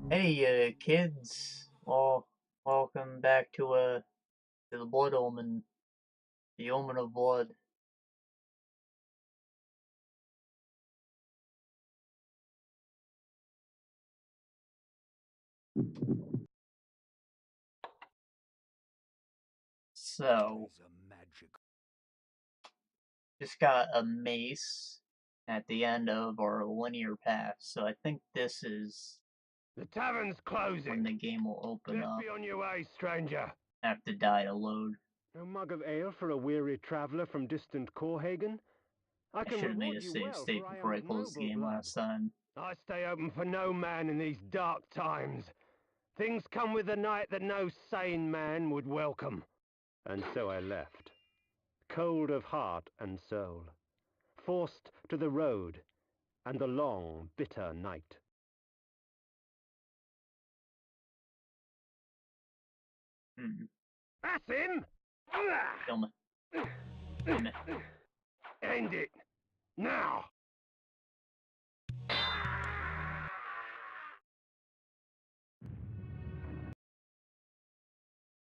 Hey, kids. Well, welcome back to the Blood Omen, the Omen of Blood. So, just got a mace at the end of our linear path, so I think this is The tavern's when closing. the game will open up. Be on your way, stranger. I have to die to load. No mug of ale for a weary traveller from distant Corhagen? I I can should have made reward a you save well, state for I am before I of closed the noble game blood. last time. I stay open for no man in these dark times. Things come with the night that no sane man would welcome. And so I left, cold of heart and soul, forced to the road and the long, bitter night. That's him! Kill me. Kill me. End it! Now!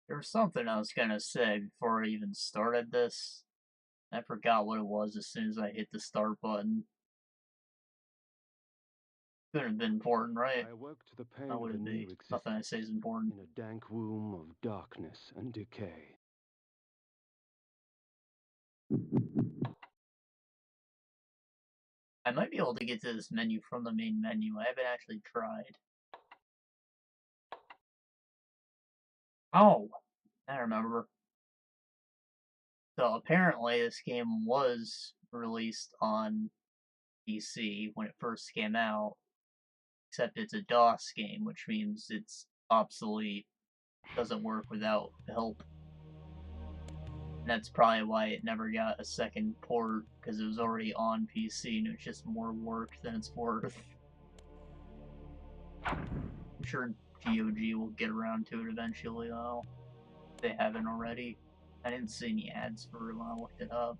There was something I was gonna say before I even started this. I forgot what it was as soon as I hit the start button. Couldn't have been important, right? I awoke to the pain How of would a it new be? Nothing I say is important. in a dank womb of darkness and decay. I might be able to get to this menu from the main menu. I haven't actually tried. Oh, I remember. So apparently this game was released on PC when it first came out, except it's a DOS game, which means it's obsolete, doesn't work without help. And that's probably why it never got a second port, because it was already on PC and it was just more work than it's worth. I'm sure GOG will get around to it eventually, though. If they haven't already. I didn't see any ads for it when I looked it up.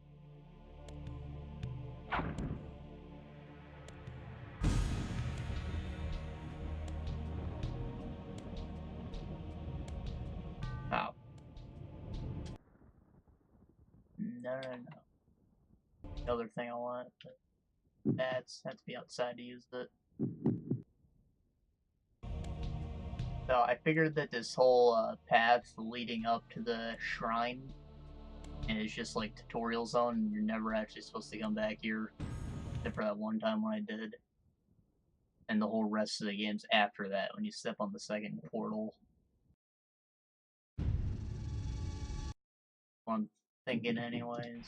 Oh. No. The other thing I want, but ads have to be outside to use it. So I figured that this whole path leading up to the shrine is just like tutorial zone, and you're never actually supposed to come back here, except for that one time when I did. And the whole rest of the game's after that, when you step on the second portal. I'm thinking anyways.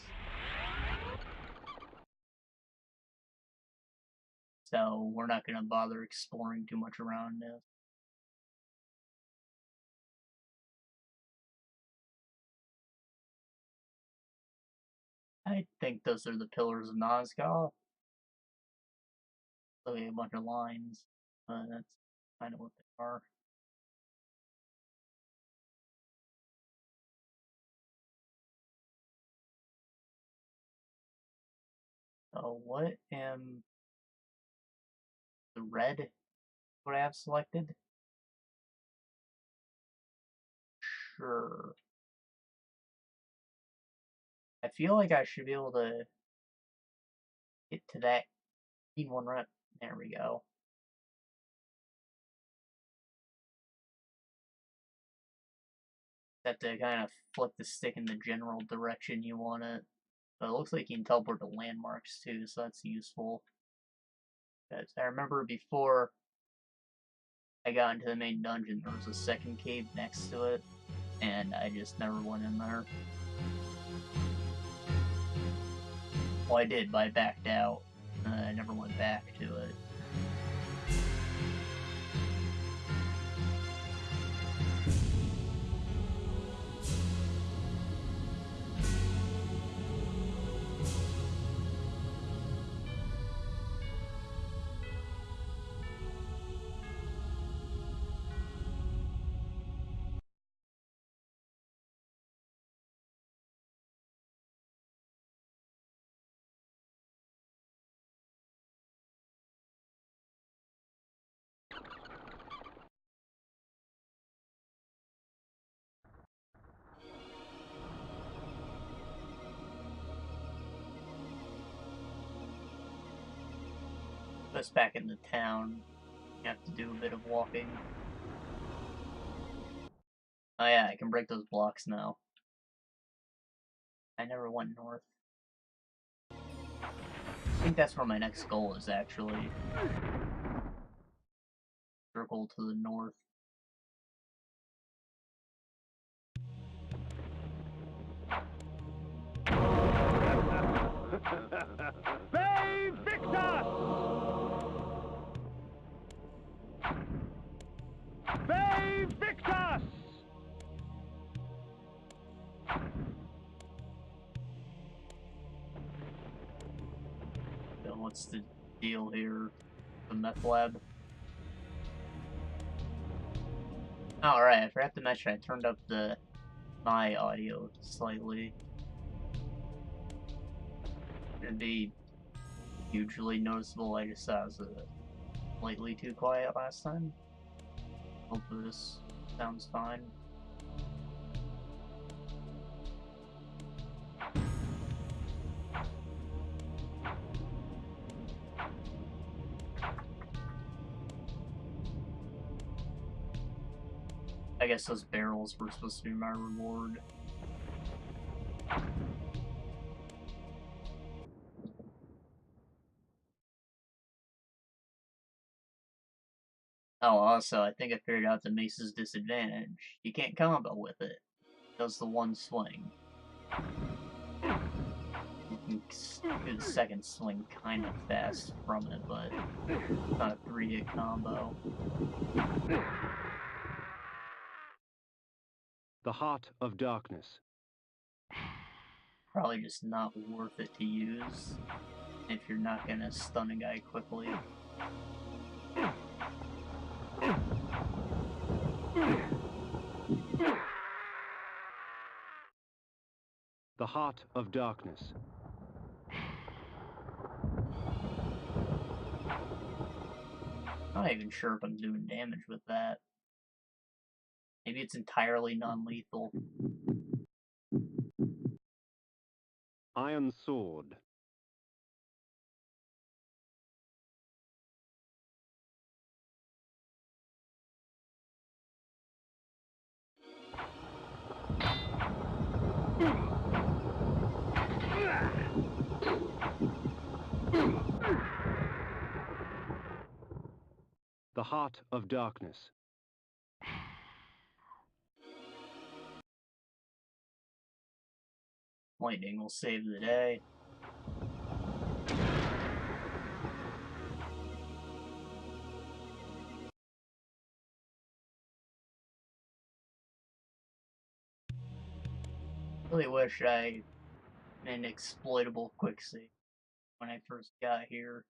So we're not going to bother exploring too much around this. I think those are the pillars of Nazgûl. Looking at a bunch of lines. That's kind of what they are. So what am the red? What I have selected? Sure. I feel like I should be able to get to that green one right. There we go. Have to kind of flip the stick in the general direction you want it. But it looks like you can teleport to landmarks too, so that's useful. Because I remember before I got into the main dungeon, there was a second cave next to it, and I just never went in there. Well, I did, but I backed out. I never went back to it. us back in the town. You have to do a bit of walking. Oh yeah, I can break those blocks now. I never went north. I think that's where my next goal is, actually. Circle to the north. Bay Victor! Bay Victor! So what's the deal here? The meth lab? Alright, I forgot to mention I turned up my audio slightly. It'd be hugely noticeable. I just thought it was slightly too quiet last time. Hopefully this sounds fine. I guess those barrels were supposed to be my reward. Oh, also, I think I figured out the mace's disadvantage. You can't combo with it. It does the one swing. You can do the second swing kind of fast from it, but it's not a 3-hit combo. The Heart of Darkness. Probably just not worth it to use if you're not gonna stun a guy quickly. The Heart of Darkness. I'm not even sure if I'm doing damage with that. Maybe it's entirely non-lethal. Iron Sword. The Heart of Darkness. Lightning will save the day. Really wish I had an exploitable quick save when I first got here.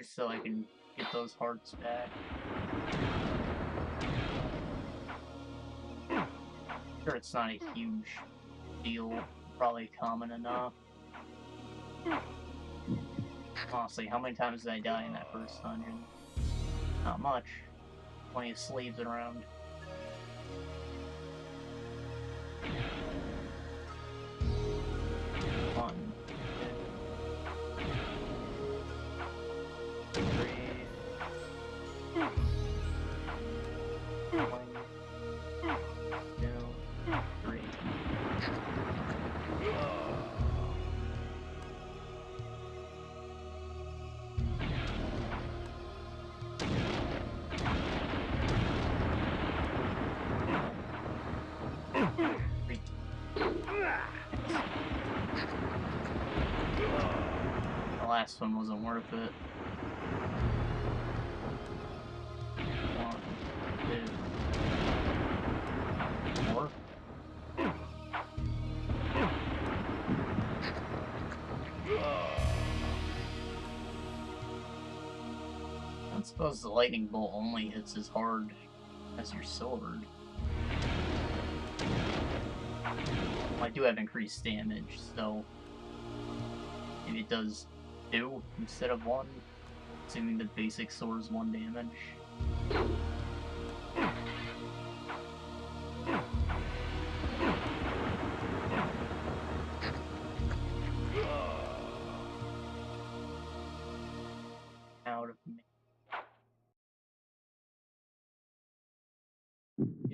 Just so I can get those hearts back. Sure, it's not a huge deal. Probably common enough. Honestly, how many times did I die in that first dungeon? Not much. Plenty of slaves around. One, two, three. One, two, three. The last one wasn't worth it. One, two, four. I suppose the lightning bolt only hits as hard as your sword. I do have increased damage, so maybe it does 2 instead of 1, assuming the basic sword is 1 damage.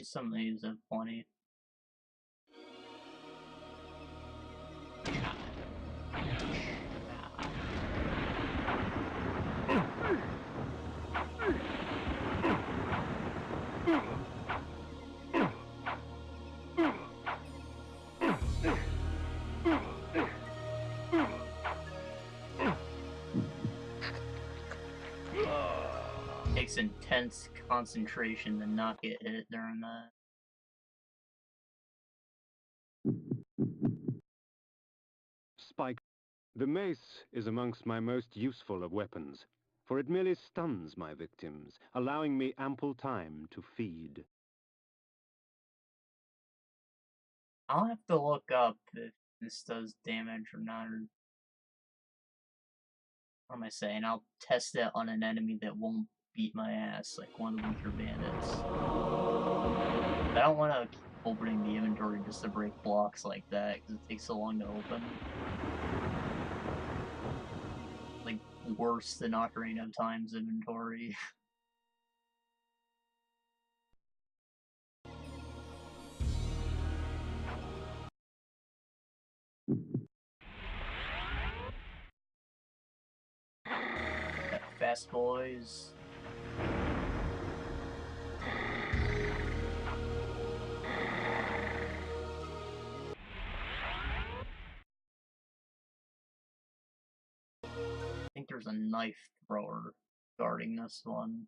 Some of these have plenty. Takes intense concentration to not get hit during that. Spike. The mace is amongst my most useful of weapons, for it merely stuns my victims, allowing me ample time to feed. I'll have to look up if this does damage or not. What am I saying? I'll test it on an enemy that won't beat my ass, like one of the weaker bandits. But I don't want to keep opening the inventory just to break blocks like that, because it takes so long to open. Like, worse than Ocarina of Time's inventory. Fast boys. I think there's a knife thrower guarding this one.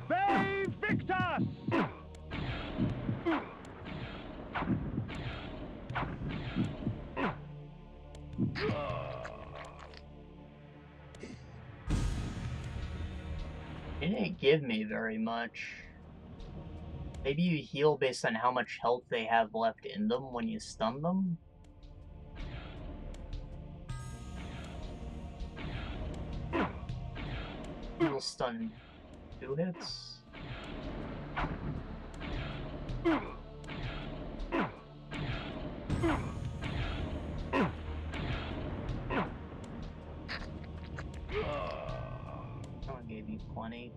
Bay Victor! It didn't give me very much. Maybe you heal based on how much health they have left in them when you stun them? You'll stun 2 hits? I gave you plenty.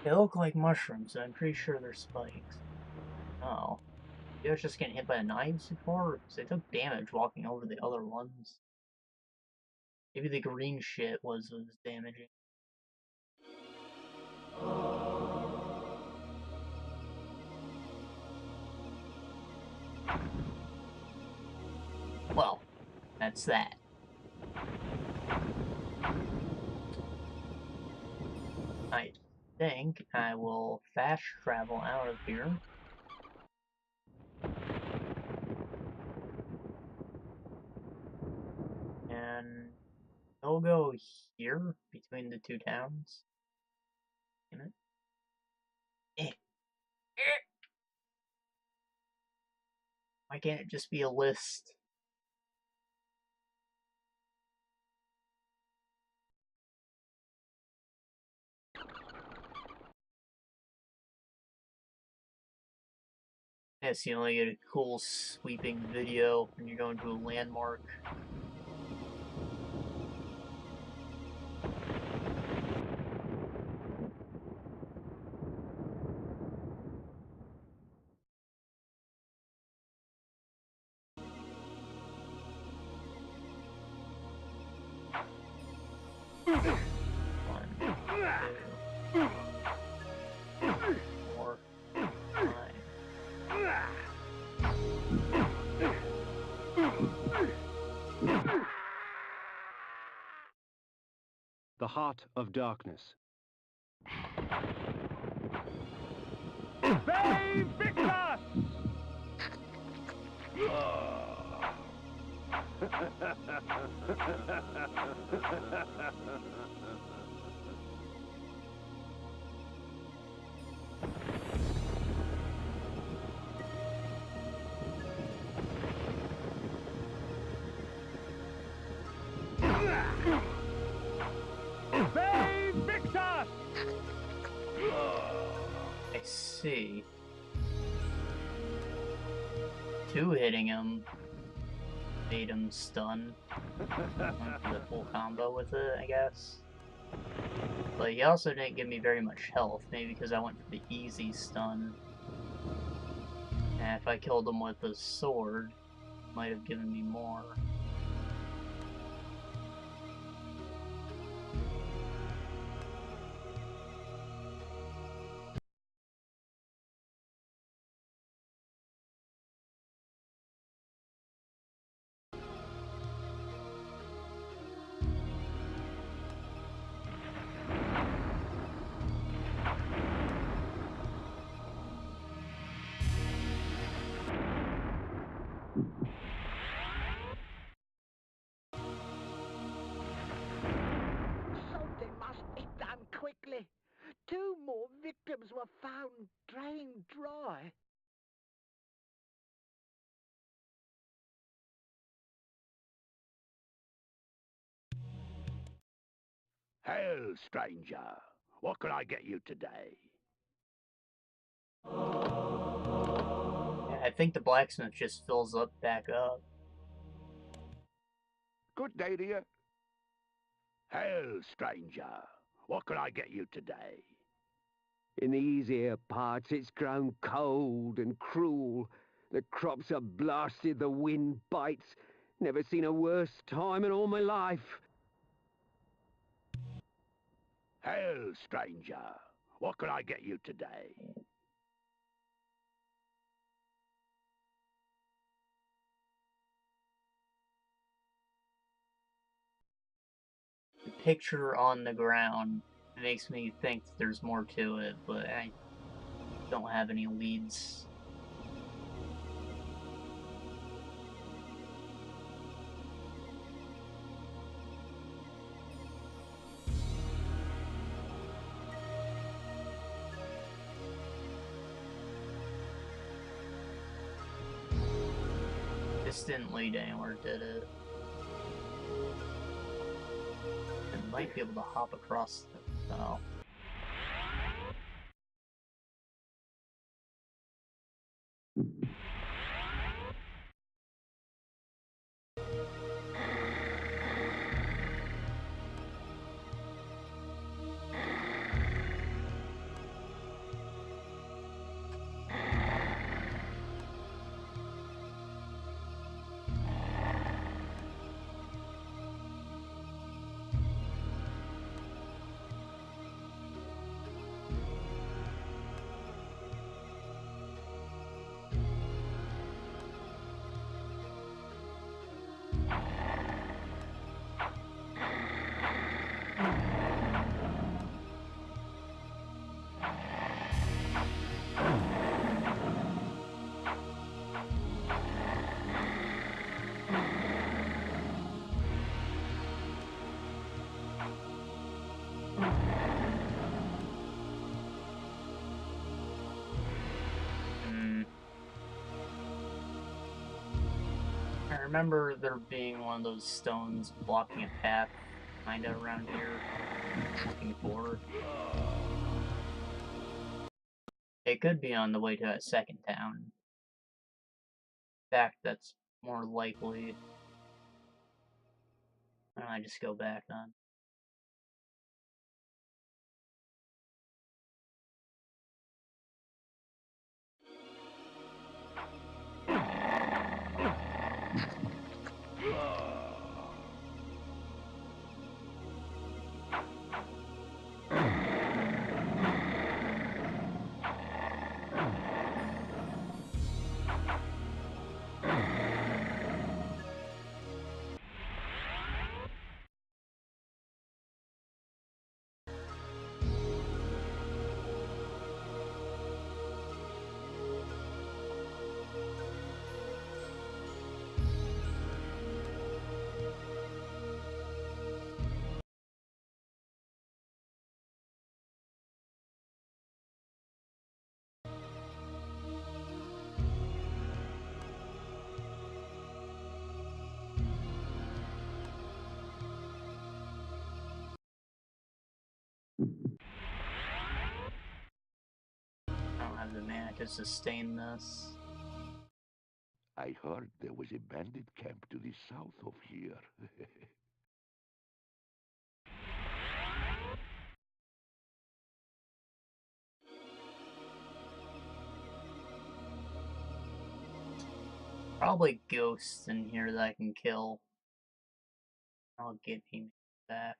They look like mushrooms, so I'm pretty sure they're spikes. Oh. They was just getting hit by knives before? Because they took damage walking over the other ones. Maybe the green shit was damaging. Well, that's that. I think I will fast travel out of here. And we'll go here between the 2 towns. Damn it. Why can't it just be a list? Yes, you only get a cool sweeping video when you're going to a landmark. The Heart of Darkness. Bay Victor! see. Two hitting him made him stun. Went for the full combo with it, I guess. But he also didn't give me very much health, maybe because I went for the easy stun. And if I killed him with a sword, it might have given me more. Something must be done quickly. 2 more victims were found drained dry. Hail, stranger. What can I get you today? Yeah, I think the blacksmith just fills up back up. Good day to you. Hail, stranger. What can I get you today? In these here parts it's grown cold and cruel. The crops are blasted, the wind bites. Never seen a worse time in all my life. Hail, stranger. What can I get you today? The picture on the ground makes me think that there's more to it, but I don't have any leads. This didn't lead anywhere, did it? I might be able to hop across the... Oh. I remember there being one of those stones blocking a path kinda around here. Looking forward. It could be on the way to that second town. In fact, that's more likely. I just go back then. I don't have the mana to sustain this. I heard there was a bandit camp to the south of here. Probably ghosts in here that I can kill. I'll get him back.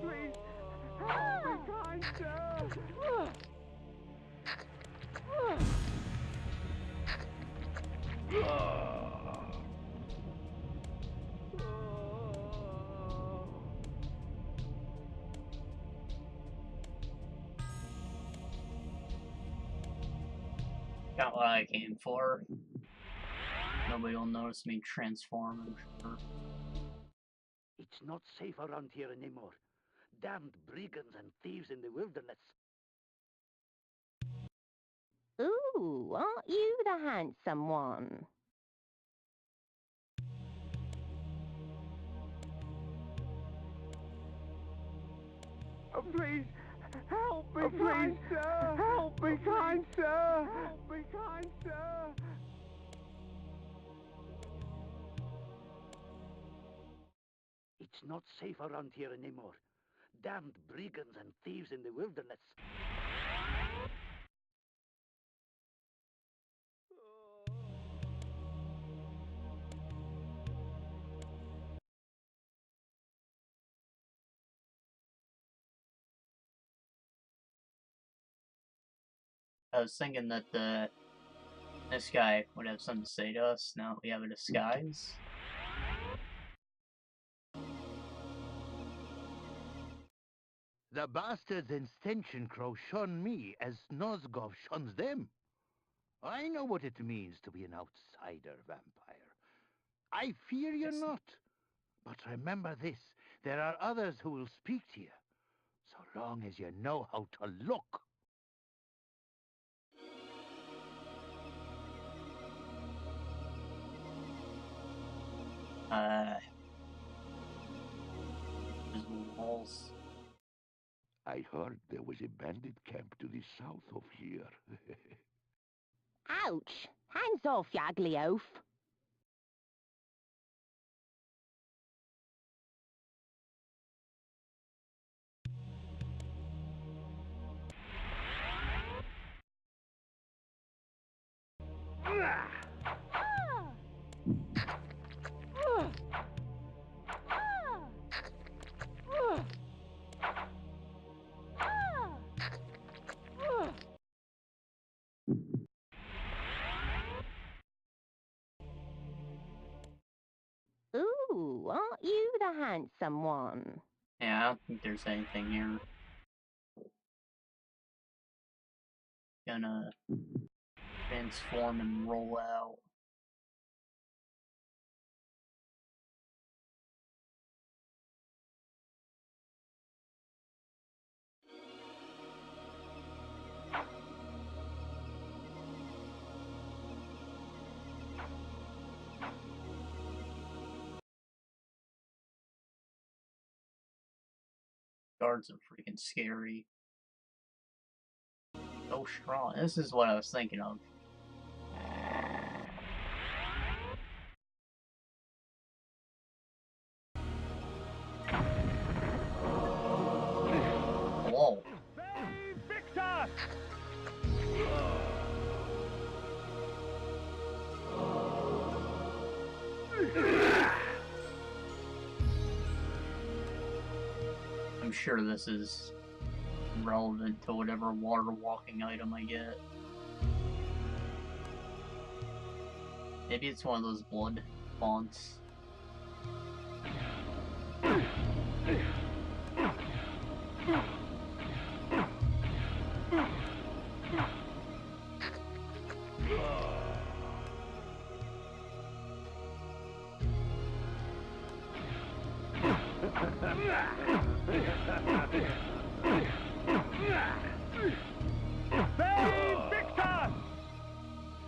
Please, help me, kind sir! Got what I came for. Nobody will notice me transform, I'm sure. It's not safe around here anymore. Damned brigands and thieves in the wilderness. Ooh, aren't you the handsome one? Oh, please, help me, please, sir! Help me, kind sir! Help me, kind sir! It's not safe around here anymore. Damned brigands and thieves in the wilderness. I was thinking that this guy would have something to say to us now that we have a disguise. The bastards in Stenchen Crow shun me as Nosgov shuns them. I know what it means to be an outsider vampire. I fear you not. But remember this, there are others who will speak to you, so long as you know how to look. Invisible walls. I heard there was a bandit camp to the south of here. Ouch! Hands off, you ugly oaf! Ooh, aren't you the handsome one? Yeah, I don't think there's anything here. Gonna transform and roll out. Guards are freaking scary. So strong. This is what I was thinking of. Whoa. Victor! I'm sure this is relevant to whatever water walking item I get. Maybe it's one of those blood fonts.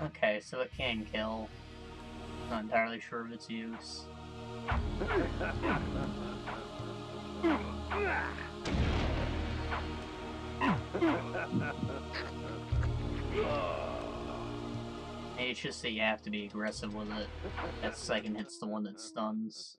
Okay, so it can kill. Not entirely sure of its use. It's just that you have to be aggressive with it. That second hit's the one that stuns.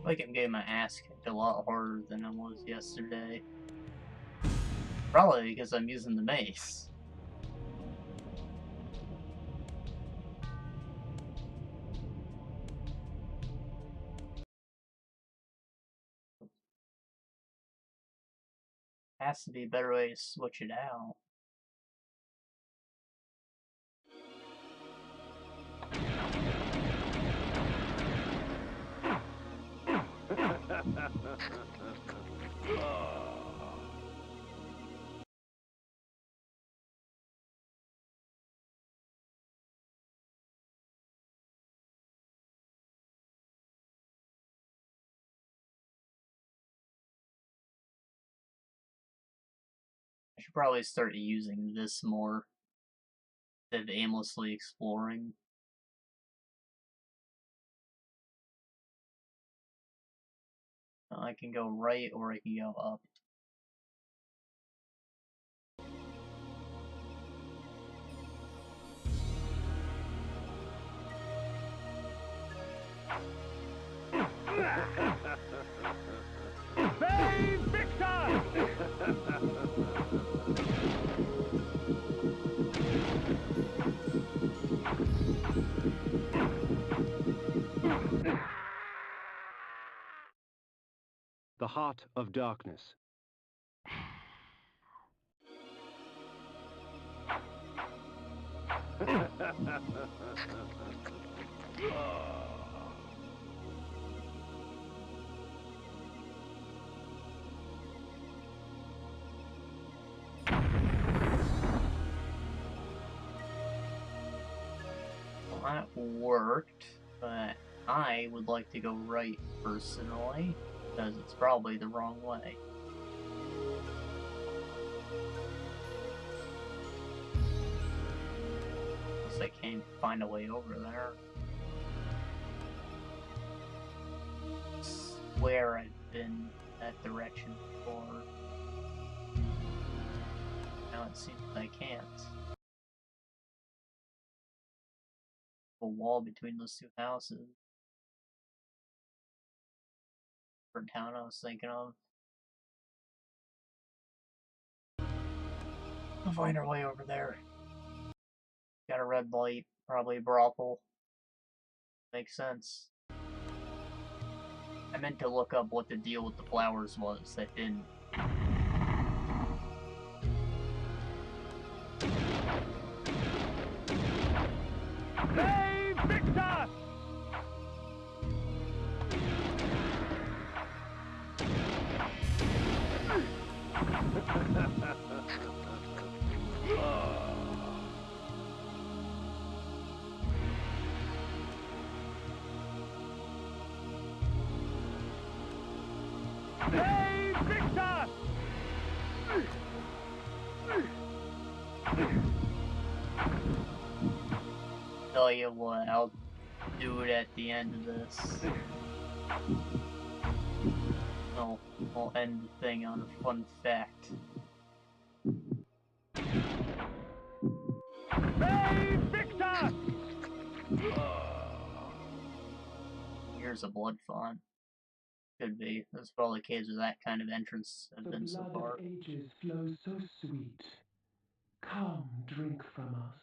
Like I'm getting my ass kicked a lot harder than I was yesterday. Probably because I'm using the mace. Has to be a better way to switch it out. I should probably start using this more instead of aimlessly exploring. I can go right or I can go up. The Heart of Darkness. Well, that worked, but I would like to go right personally, because it's probably the wrong way. Unless I can't find a way over there. I swear I've been that direction before. Now it seems I can't. A wall between those two houses. For town I was thinking of. We'll find our way over there. Got a red light, probably a brothel. Makes sense. I meant to look up what the deal with the flowers was, that didn't. Hey, Victor! Hey, Victor! Tell you what, I'll do it at the end of this. I'll end the thing on a fun fact. Hey, Victor! Here's a blood font. Could be. That's probably the case with that kind of entrance have The been so blood far. of ages flows so sweet. Come, drink from us.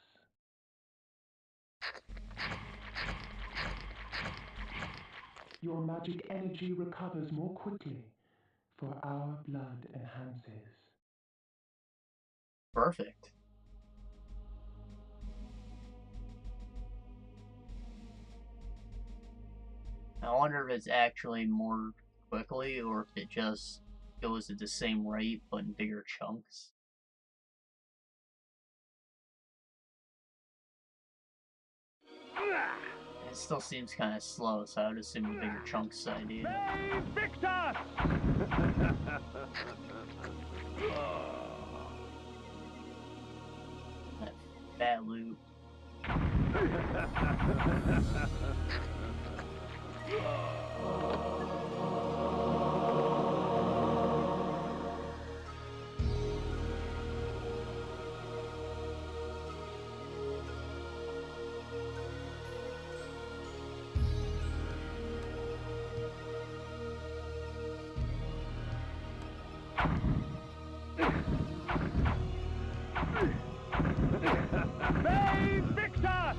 Your magic energy recovers more quickly, for our blood enhances. Perfect. I wonder if it's actually more quickly or if it just goes at the same rate but in bigger chunks. It still seems kind of slow, so I would assume the bigger chunks idea. Victor! That fat loot. Victor!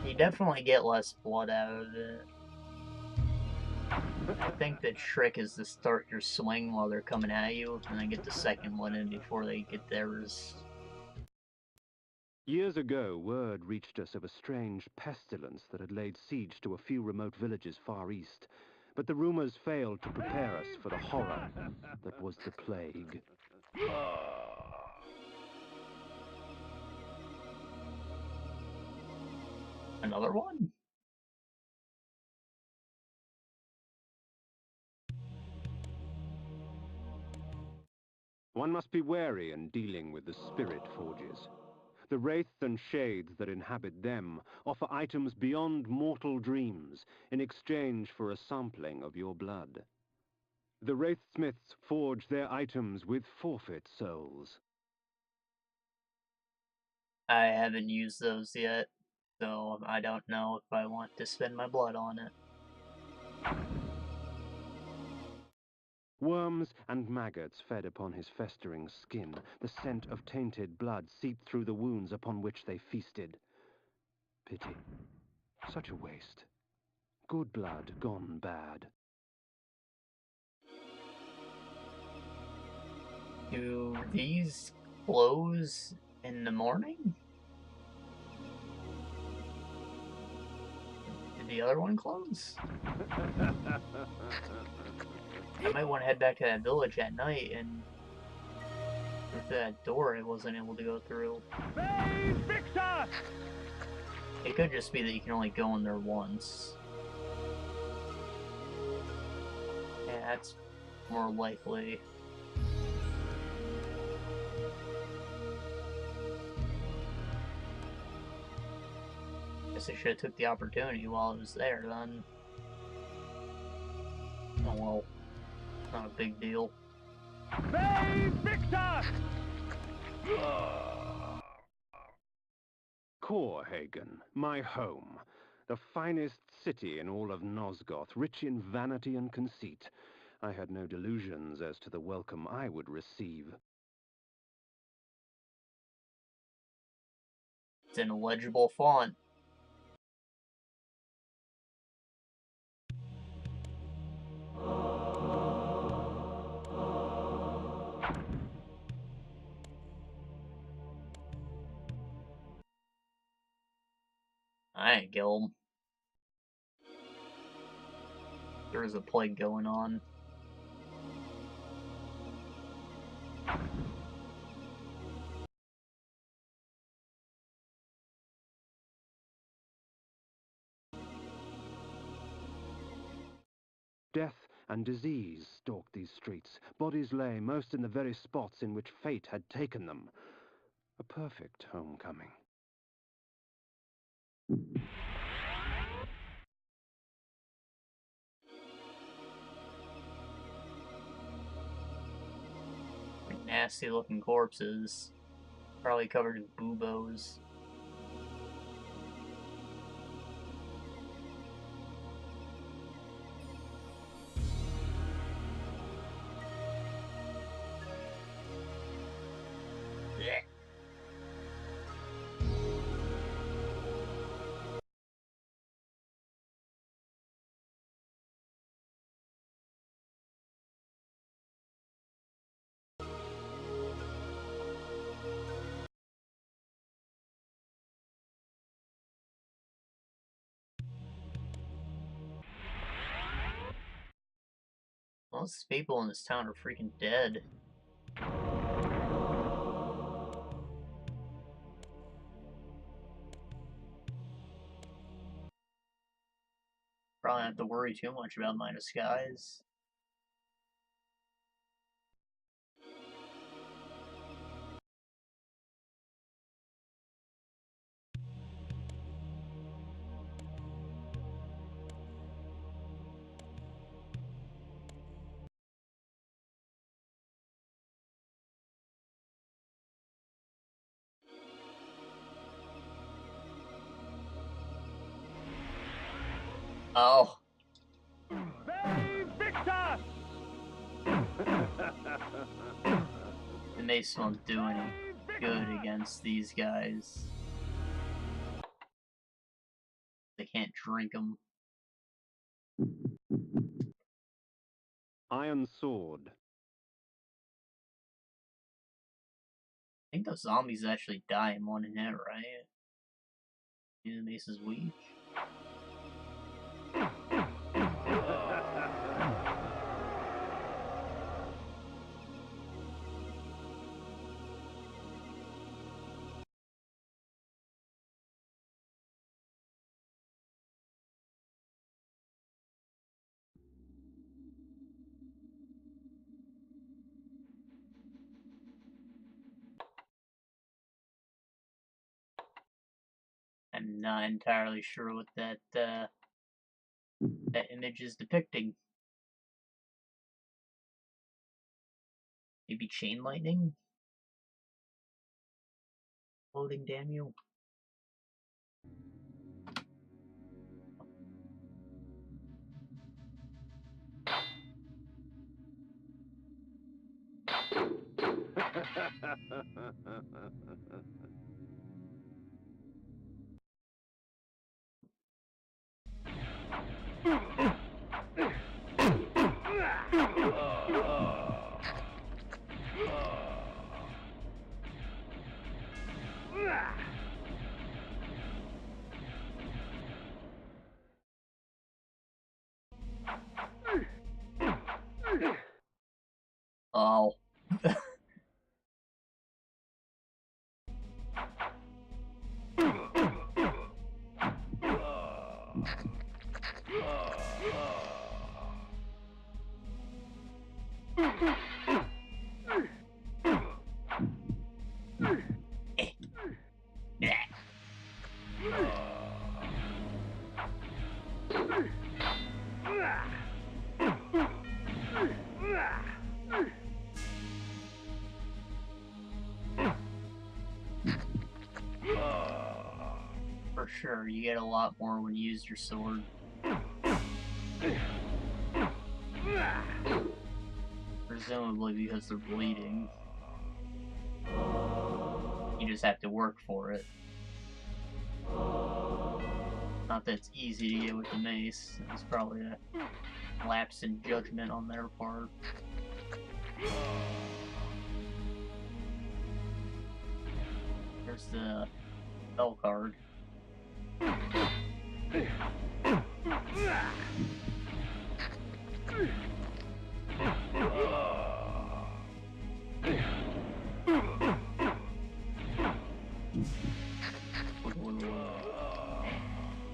You definitely get less blood out of it. I think the trick is to start your swing while they're coming at you, and then get the second one in before they get theirs. Years ago, word reached us of a strange pestilence that had laid siege to a few remote villages far east. But the rumors failed to prepare us for the horror that was the plague. Another one? One must be wary in dealing with the spirit forges. The wraiths and shades that inhabit them offer items beyond mortal dreams in exchange for a sampling of your blood. The wraithsmiths forge their items with forfeit souls. I haven't used those yet, so I don't know if I want to spend my blood on it. Worms and maggots fed upon his festering skin. The scent of tainted blood seeped through the wounds upon which they feasted. Pity. Such a waste. Good blood gone bad. Do these close in the morning? Did the other one close? I might want to head back to that village at night and go through that door I wasn't able to go through. Victor! It could just be that you can only go in there once. Yeah, that's more likely. Guess I should have took the opportunity while I was there then. Oh well, not a big deal. Victor! Korhagen, my home. The finest city in all of Nosgoth, rich in vanity and conceit. I had no delusions as to the welcome I would receive. It's in a legible font. I ain't kill him. There is a plague going on. Death and disease stalked these streets. Bodies lay most in the very spots in which fate had taken them. A perfect homecoming. Nasty looking corpses. Probably covered in buboes. Most people in this town are freaking dead. Probably don't have to worry too much about my disguise. Oh. Victor! The mace won't do any good against these guys. They can't drink them. Iron sword. I think those zombies actually die in one hit, right? The mace is weak. I'm not entirely sure what that image is depicting. Maybe chain lightning? Loading, damn you. Oh. For sure, you get a lot more when you use your sword. Presumably because they're bleeding. You just have to work for it. Not that it's easy to get with the mace. It's probably a lapse in judgment on their part. There's the spell card. I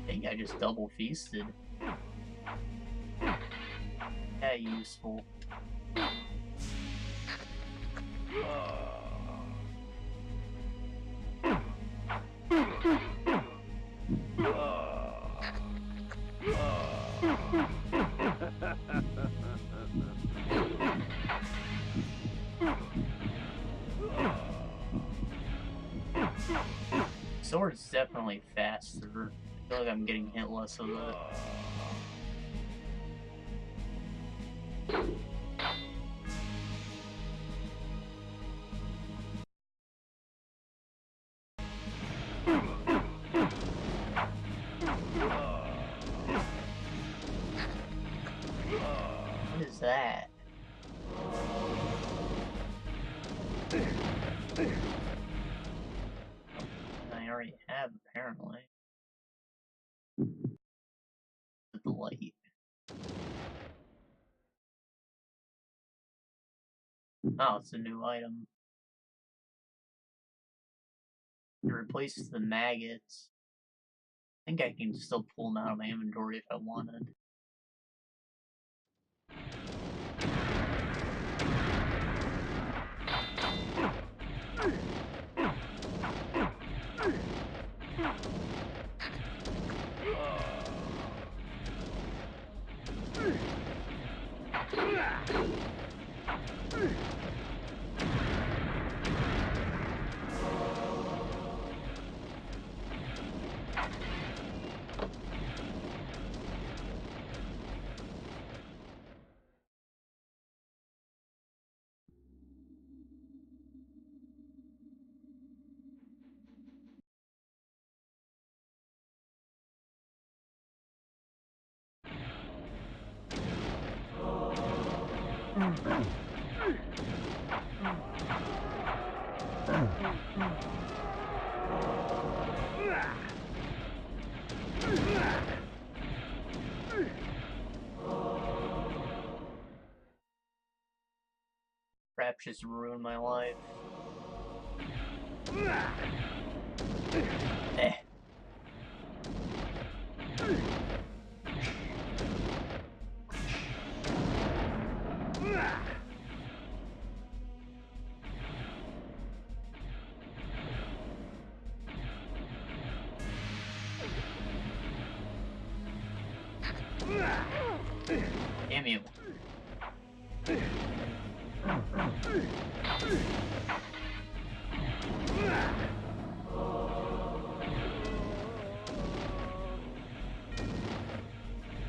think I just double feasted. Yeah, useful. Sword's definitely faster. I feel like I'm getting hit less of it. What is that? I already have, apparently. The light. Oh, it's a new item. It replaces the maggots. I think I can still pull them out of my inventory if I wanted. Crap just ruined my life. Eh. Damn you.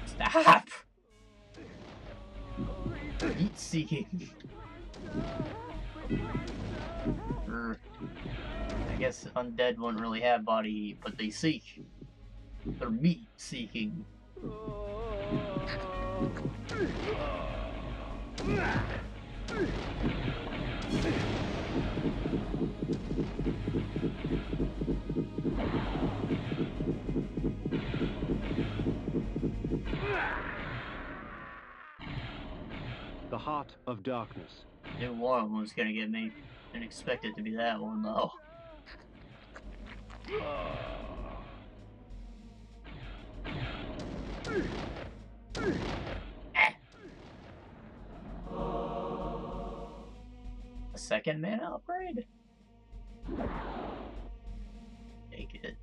Stop! Meat seeking. I guess undead wouldn't really have body heat, but they seek. They're meat seeking. The Heart of Darkness. Knew one was gonna get me. Didn't expect it to be that one though. A second mana upgrade? Take it.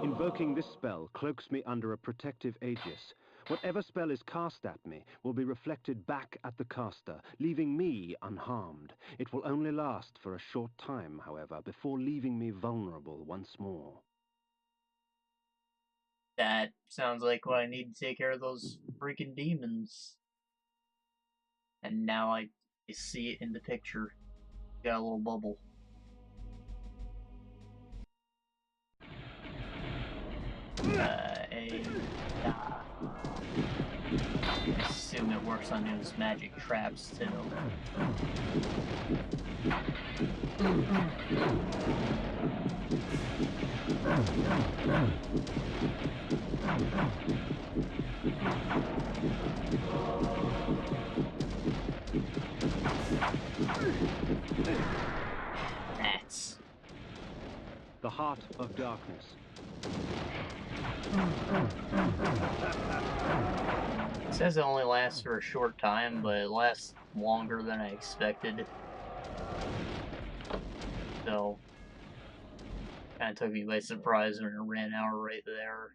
Invoking this spell cloaks me under a protective aegis. Whatever spell is cast at me will be reflected back at the caster, leaving me unharmed. It will only last for a short time, however, before leaving me vulnerable once more. That sounds like what I need to take care of those freaking demons. And now I see it in the picture. Got a little bubble. I assume it works on those magic traps too. That's The Heart of Darkness. It says it only lasts for a short time, but it lasts longer than I expected. So, kind of took me by surprise when it ran out right there.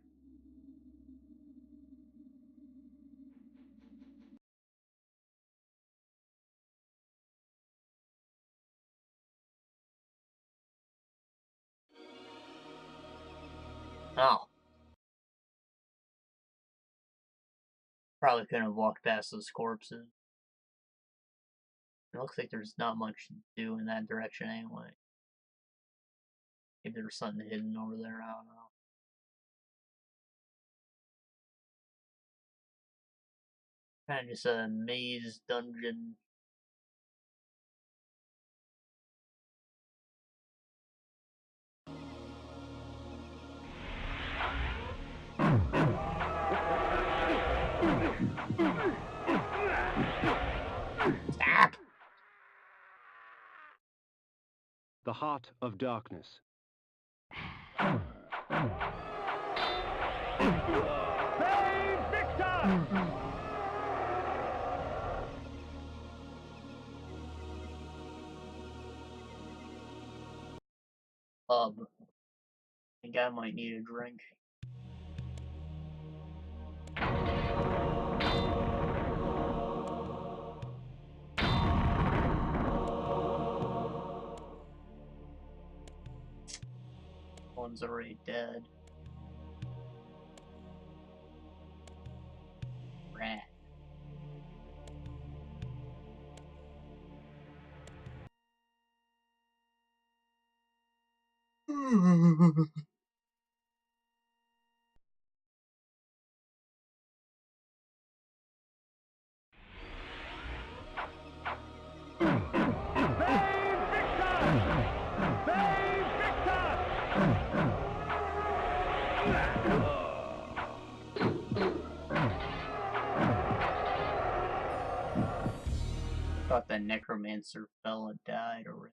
Oh. Probably couldn't have walked past those corpses. It looks like there's not much to do in that direction anyway. Maybe there's something hidden over there, I don't know. Kind of just a maze dungeon. Stop! the heart of darkness. Save Victor! I think I might need a drink. One's already dead. Rat. Thought the necromancer fella died already.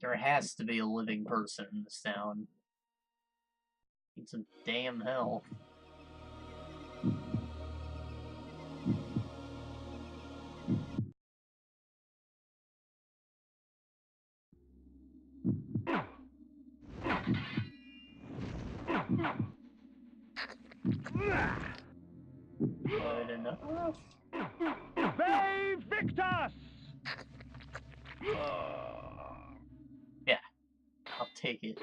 There has to be a living person in this town. Need some damn help. Good enough. Save Victus! Yeah, I'll take it.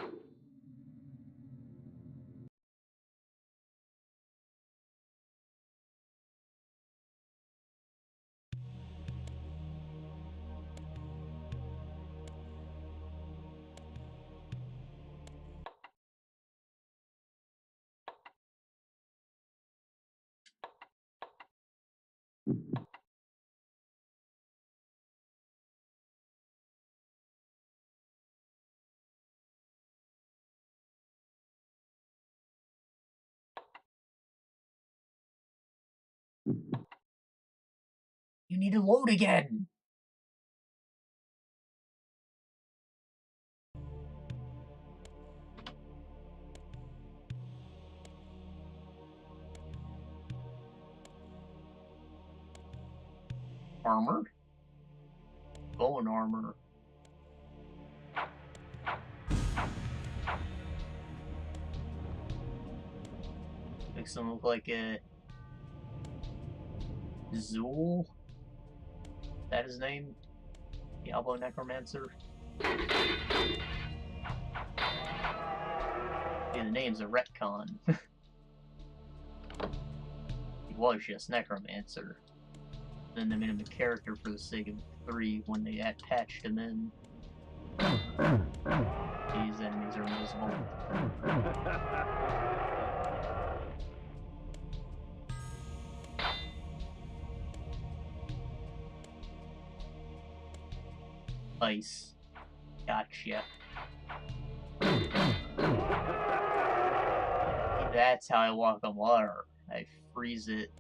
You need to load again! Armor? Bone armor. Makes him look like a Zool? Is that his name? Diablo Necromancer? Yeah, the name's a retcon. He was just Necromancer. Then they made him a character for the sake of 3 when they had patched him in. These enemies are invisible. Ice. Gotcha. That's how I walk on water. I freeze it.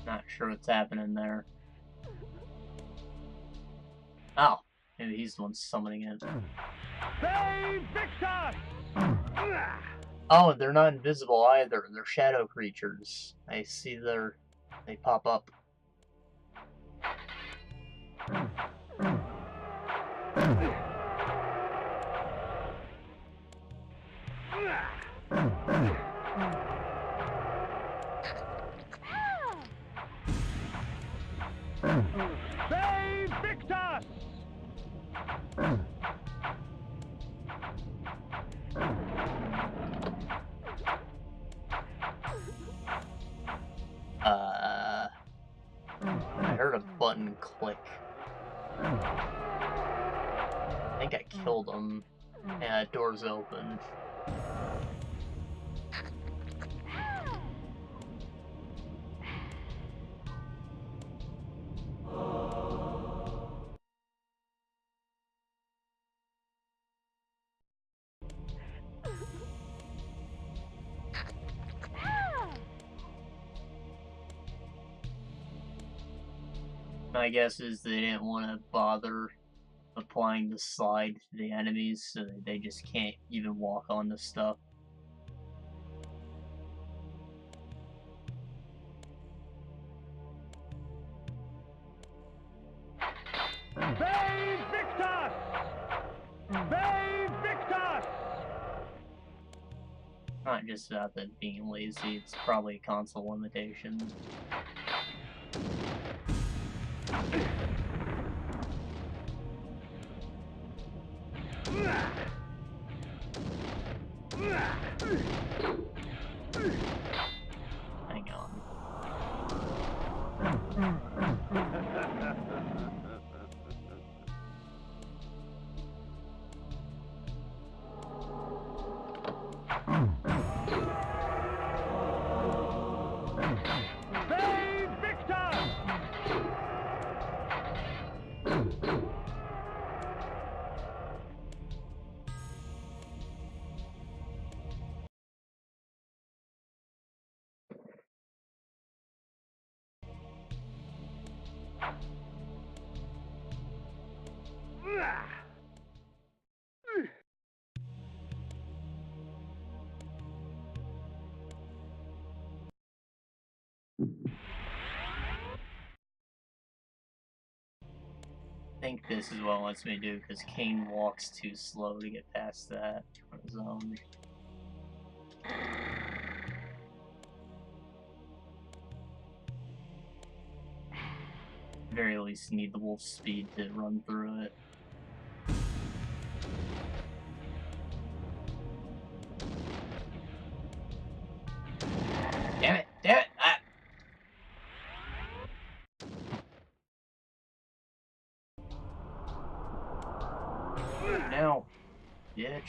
Not sure what's happening there. Oh, maybe he's the one summoning it. Save Victor! Oh, they're not invisible either. They're shadow creatures. I see they pop up. Save Victor! I heard a button click. I think I killed him. Yeah, door's open. My guess is they didn't want to bother applying the slide to the enemies, so they just can't even walk on the stuff. Save Victor! Save Victor! Not just about them being lazy, it's probably a console limitation. Hang on. Save Victor! I think this is what it wants me to do, because Kain walks too slow to get past that on his own. At the very least, you need the wolf speed to run through it. Damn it! Damn it! Ah! Now, bitch.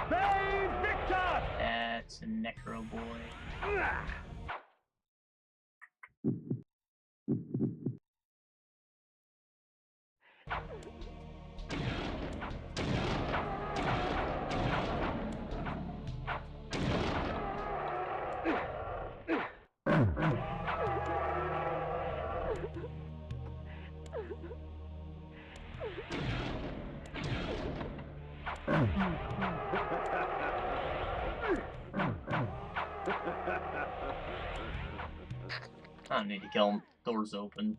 Save Victor! That's a necro boy. I don't need to kill him. Door's open.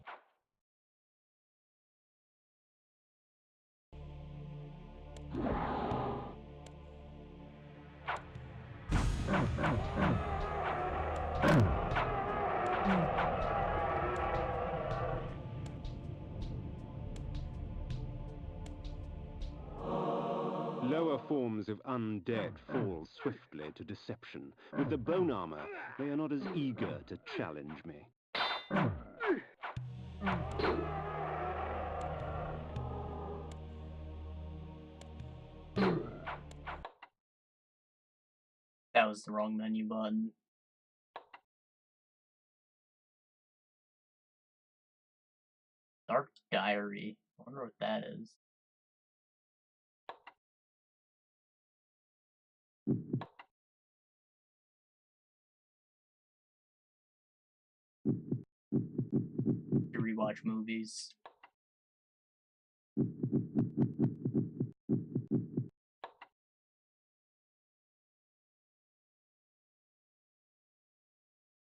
Lower forms of undead fall swiftly to deception. With the bone armor, they are not as eager to challenge me. That That was the wrong menu button. Dark Diary. I wonder what that is. To rewatch movies.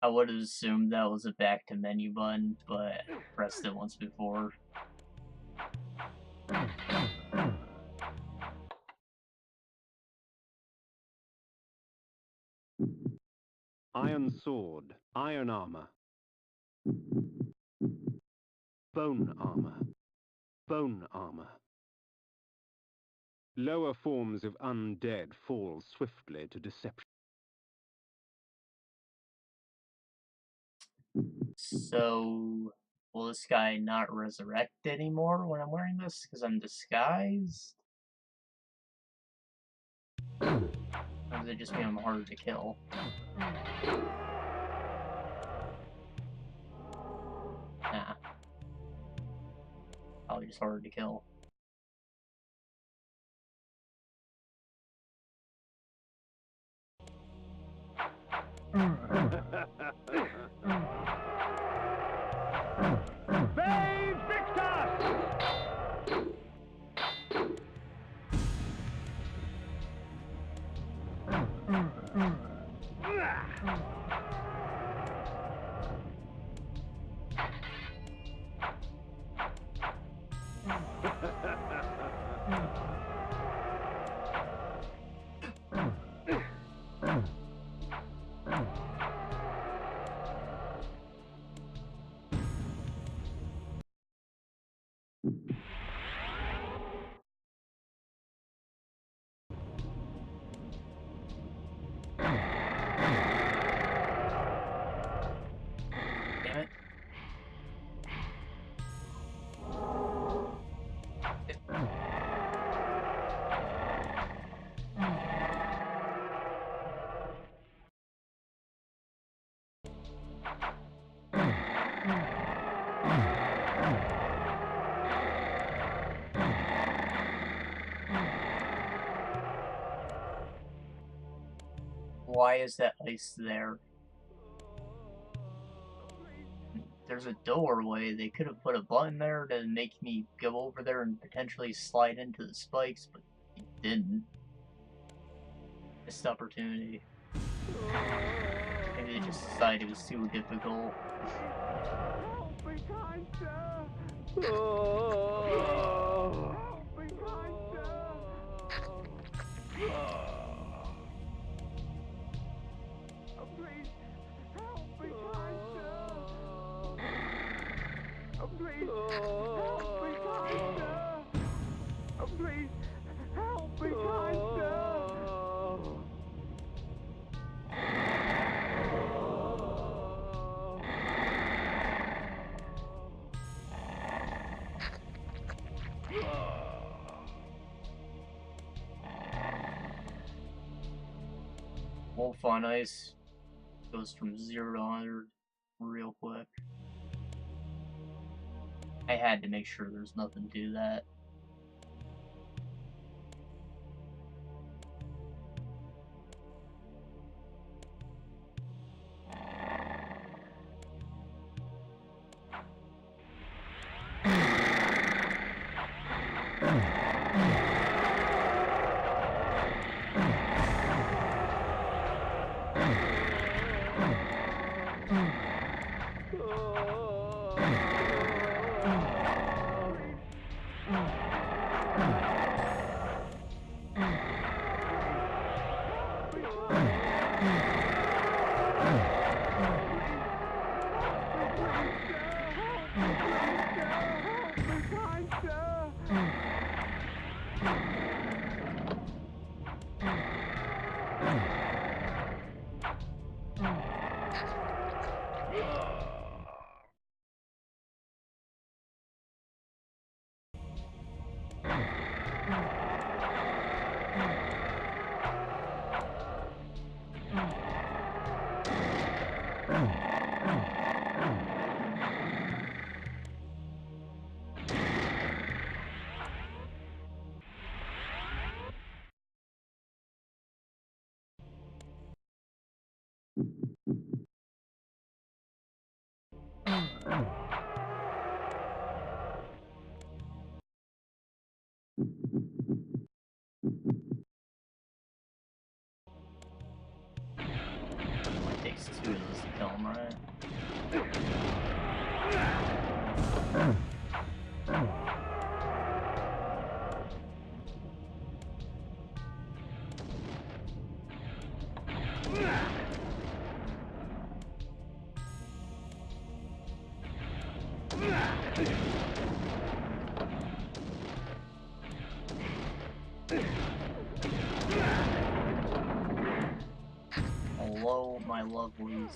I would have assumed that was a back to menu button, but I pressed it once before. Iron sword, iron armor. Bone armor, bone armor. Lower forms of undead fall swiftly to deception. So, will this guy not resurrect anymore when I'm wearing this because I'm disguised? Or does it just mean I'm harder to kill? Nah. Probably just harder to kill. Bathe Victus! Damn it. Why is that ice there? There's a doorway. They could have put a button there to make me go over there and potentially slide into the spikes, but they didn't. Missed opportunity. Maybe they just decided it was too difficult. Help me, kind sir! Help me, kind sir! Oh, please, help me, kind sir! Oh, please, help me, kind sir! Oh, please, help me, kind sir! Wolf on ice goes from 0 to 100 real quick. I had to make sure there's nothing to that. It takes two of those to kill him, right? Hello, my lovelies.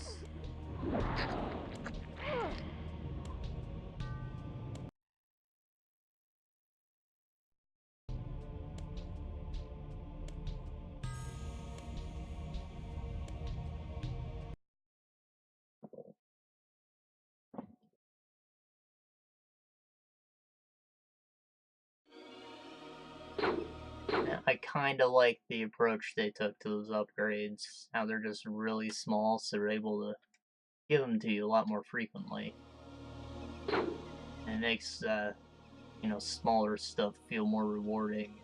I kind of like the approach they took to those upgrades. How they're just really small, so they're able to give them to you a lot more frequently. And it makes, you know, smaller stuff feel more rewarding.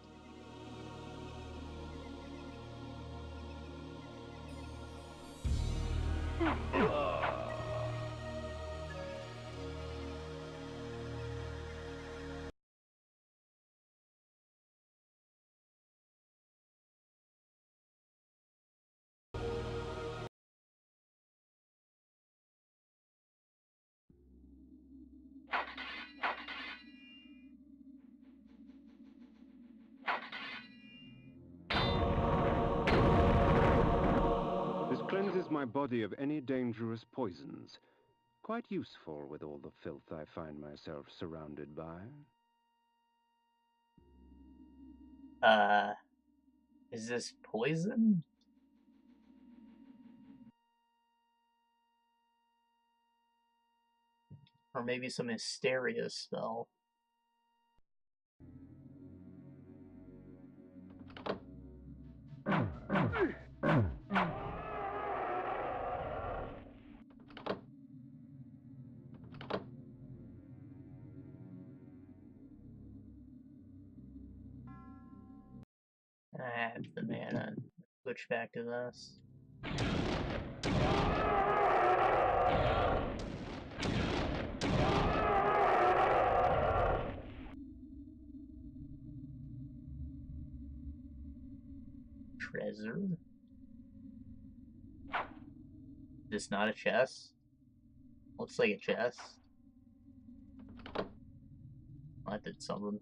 This cleanses my body of any dangerous poisons. Quite useful with all the filth I find myself surrounded by. Is this poison? Or maybe some hysteria spell? I have the mana. Switch back to this. Treasure? Is this not a chest? Looks like a chest. I did something.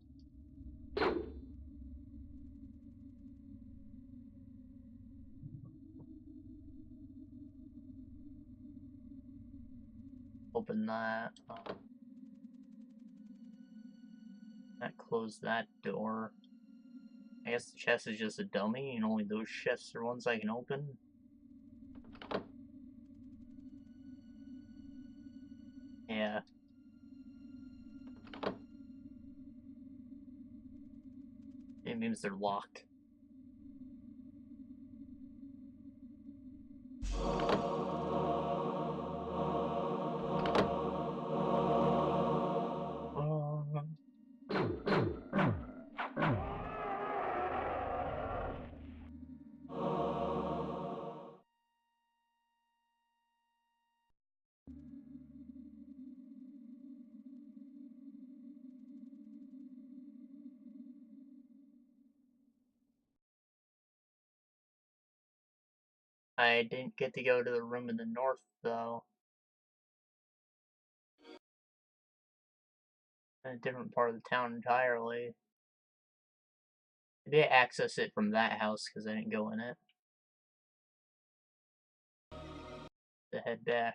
Open that. That closed that door. I guess the chest is just a dummy, and only those chests are ones I can open. Yeah. It means they're locked. I didn't get to go to the room in the north, though. In a different part of the town entirely. Maybe I access it from that house because I didn't go in it. To head back.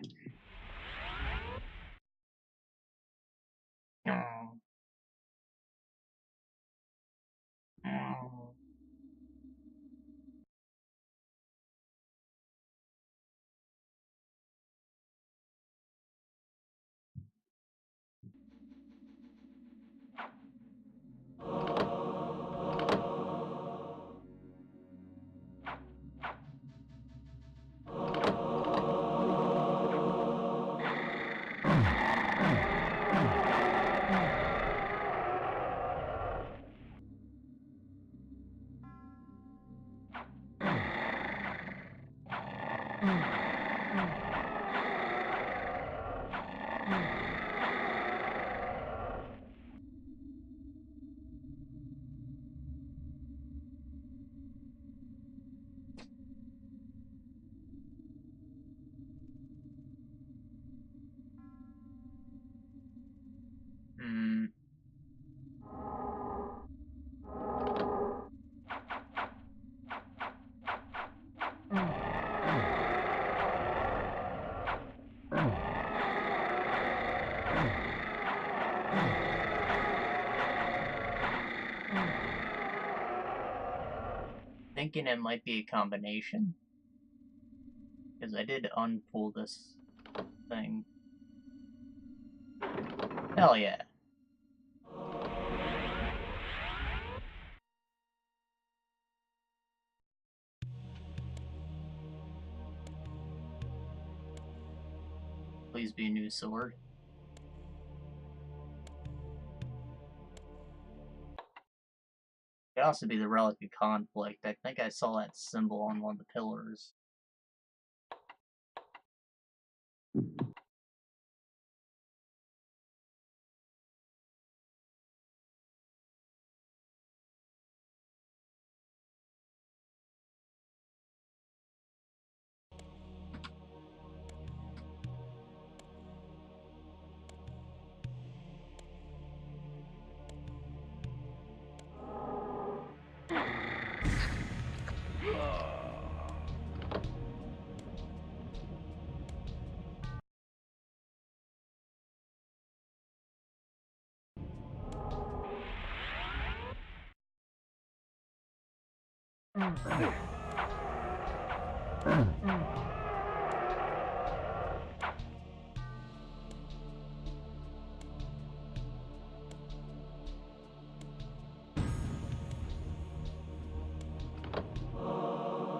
Oh. Oh. thinking it might be a combination. Because I did unpull this thing. Hell yeah. Please be a new sword. It could also be the Relic of Conflict. I think I saw that symbol on one of the pillars.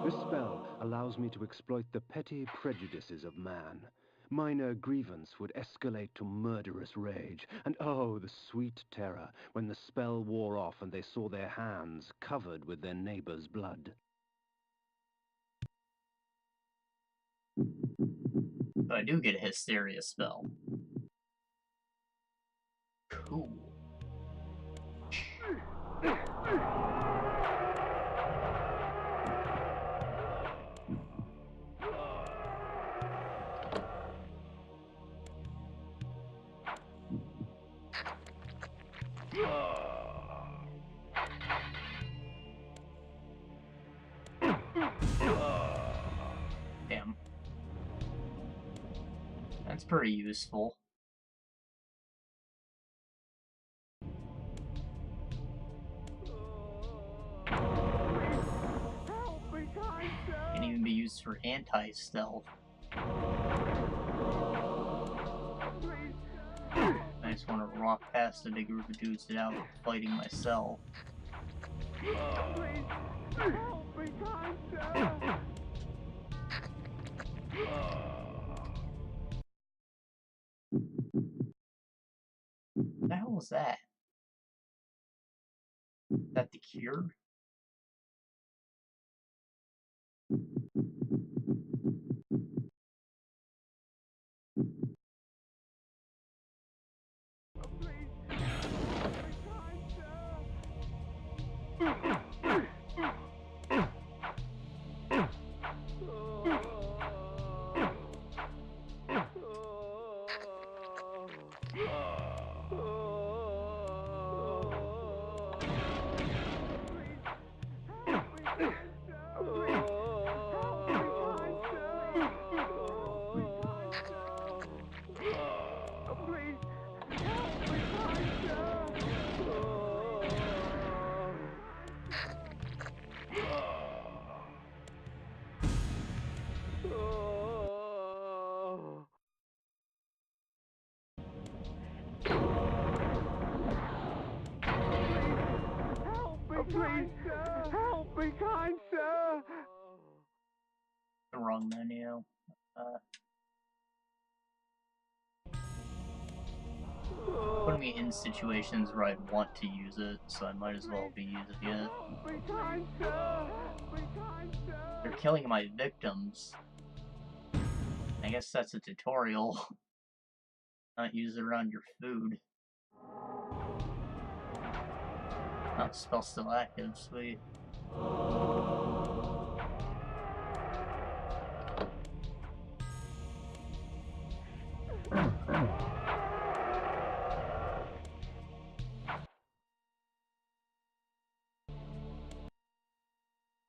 This spell allows me to exploit the petty prejudices of man. Minor grievance would escalate to murderous rage, and oh, the sweet terror when the spell wore off and they saw their hands covered with their neighbor's blood. So I do get a Hysteria spell. Cool. Damn. That's pretty useful. Can even be used for anti-stealth. I just want to rock past a big group of dudes without fighting myself. What the hell was that? Is that the cure? Help me, kind sir! The wrong menu. Putting me in situations where I'd want to use it, so I might as well be using it. They're killing my victims. I guess that's a tutorial. Not use it around your food. Oh, spell's still active, sweet.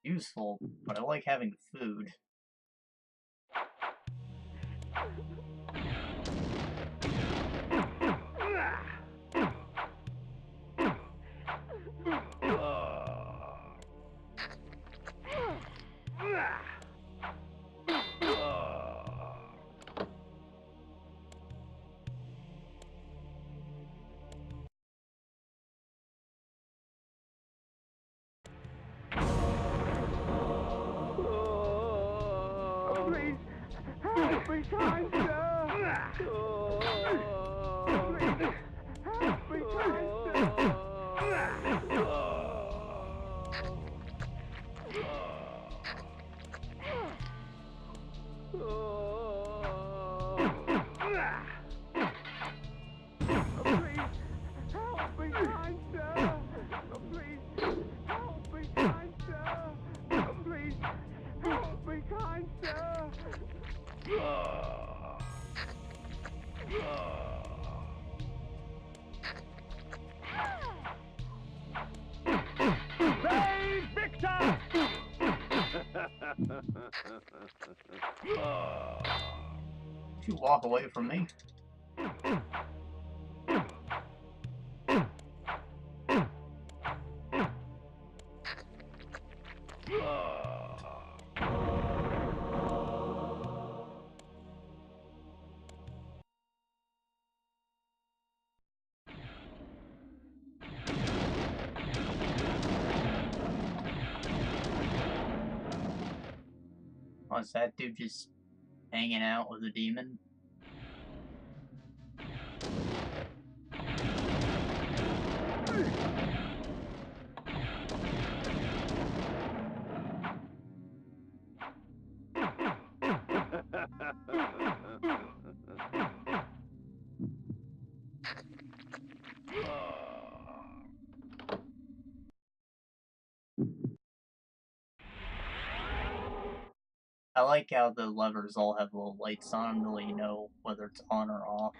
Useful, but I like having food. me kind, sir! Oh, please, help me kind, sir! Save Victor! You walk away from me. Oh, is that dude just hanging out with a demon? I like how the levers all have little lights on them to let you know whether it's on or off.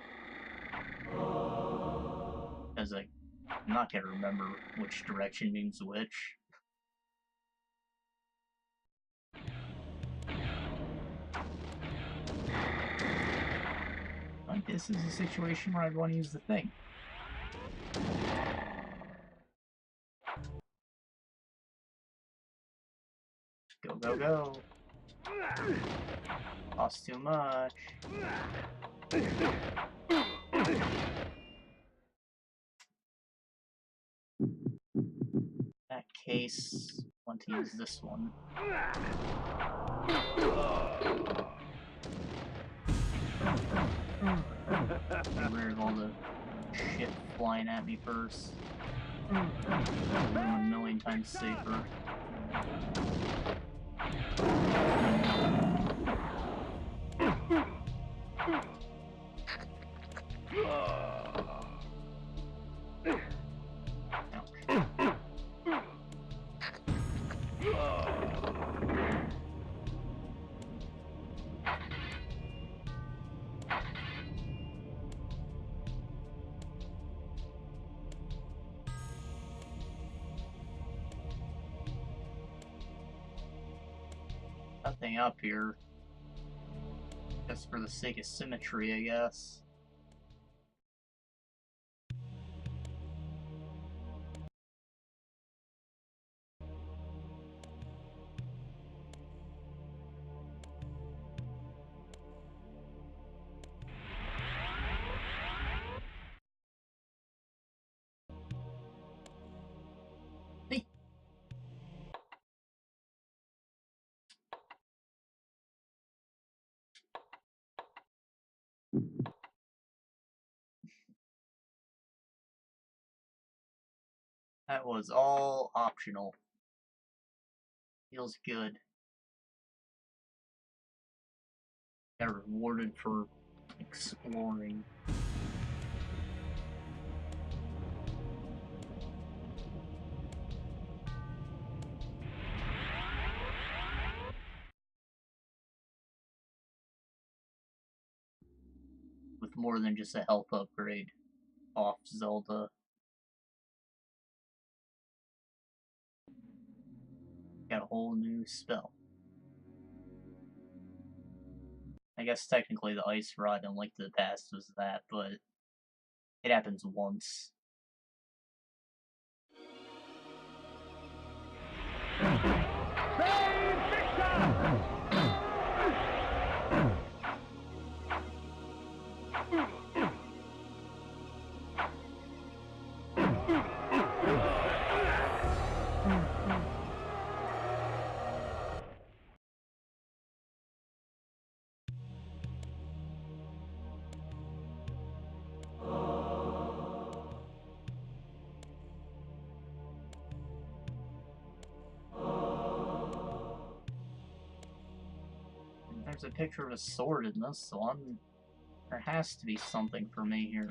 Because I'm not going to remember which direction means which. Like, this is a situation where I'd want to use the thing. Go, go, go. Costs too much. In that case, I want to use this one. Get rid of all the shit flying at me first. I'm a million times safer. Nothing up here. Just for the sake of symmetry, I guess. Hey. That was all optional. Feels good. Got rewarded for exploring. With more than just a health upgrade off Zelda. Got a whole new spell. I guess technically the ice rod in Link to the Past was that, but it happens once. There's a picture of a sword in this, so there has to be something for me here.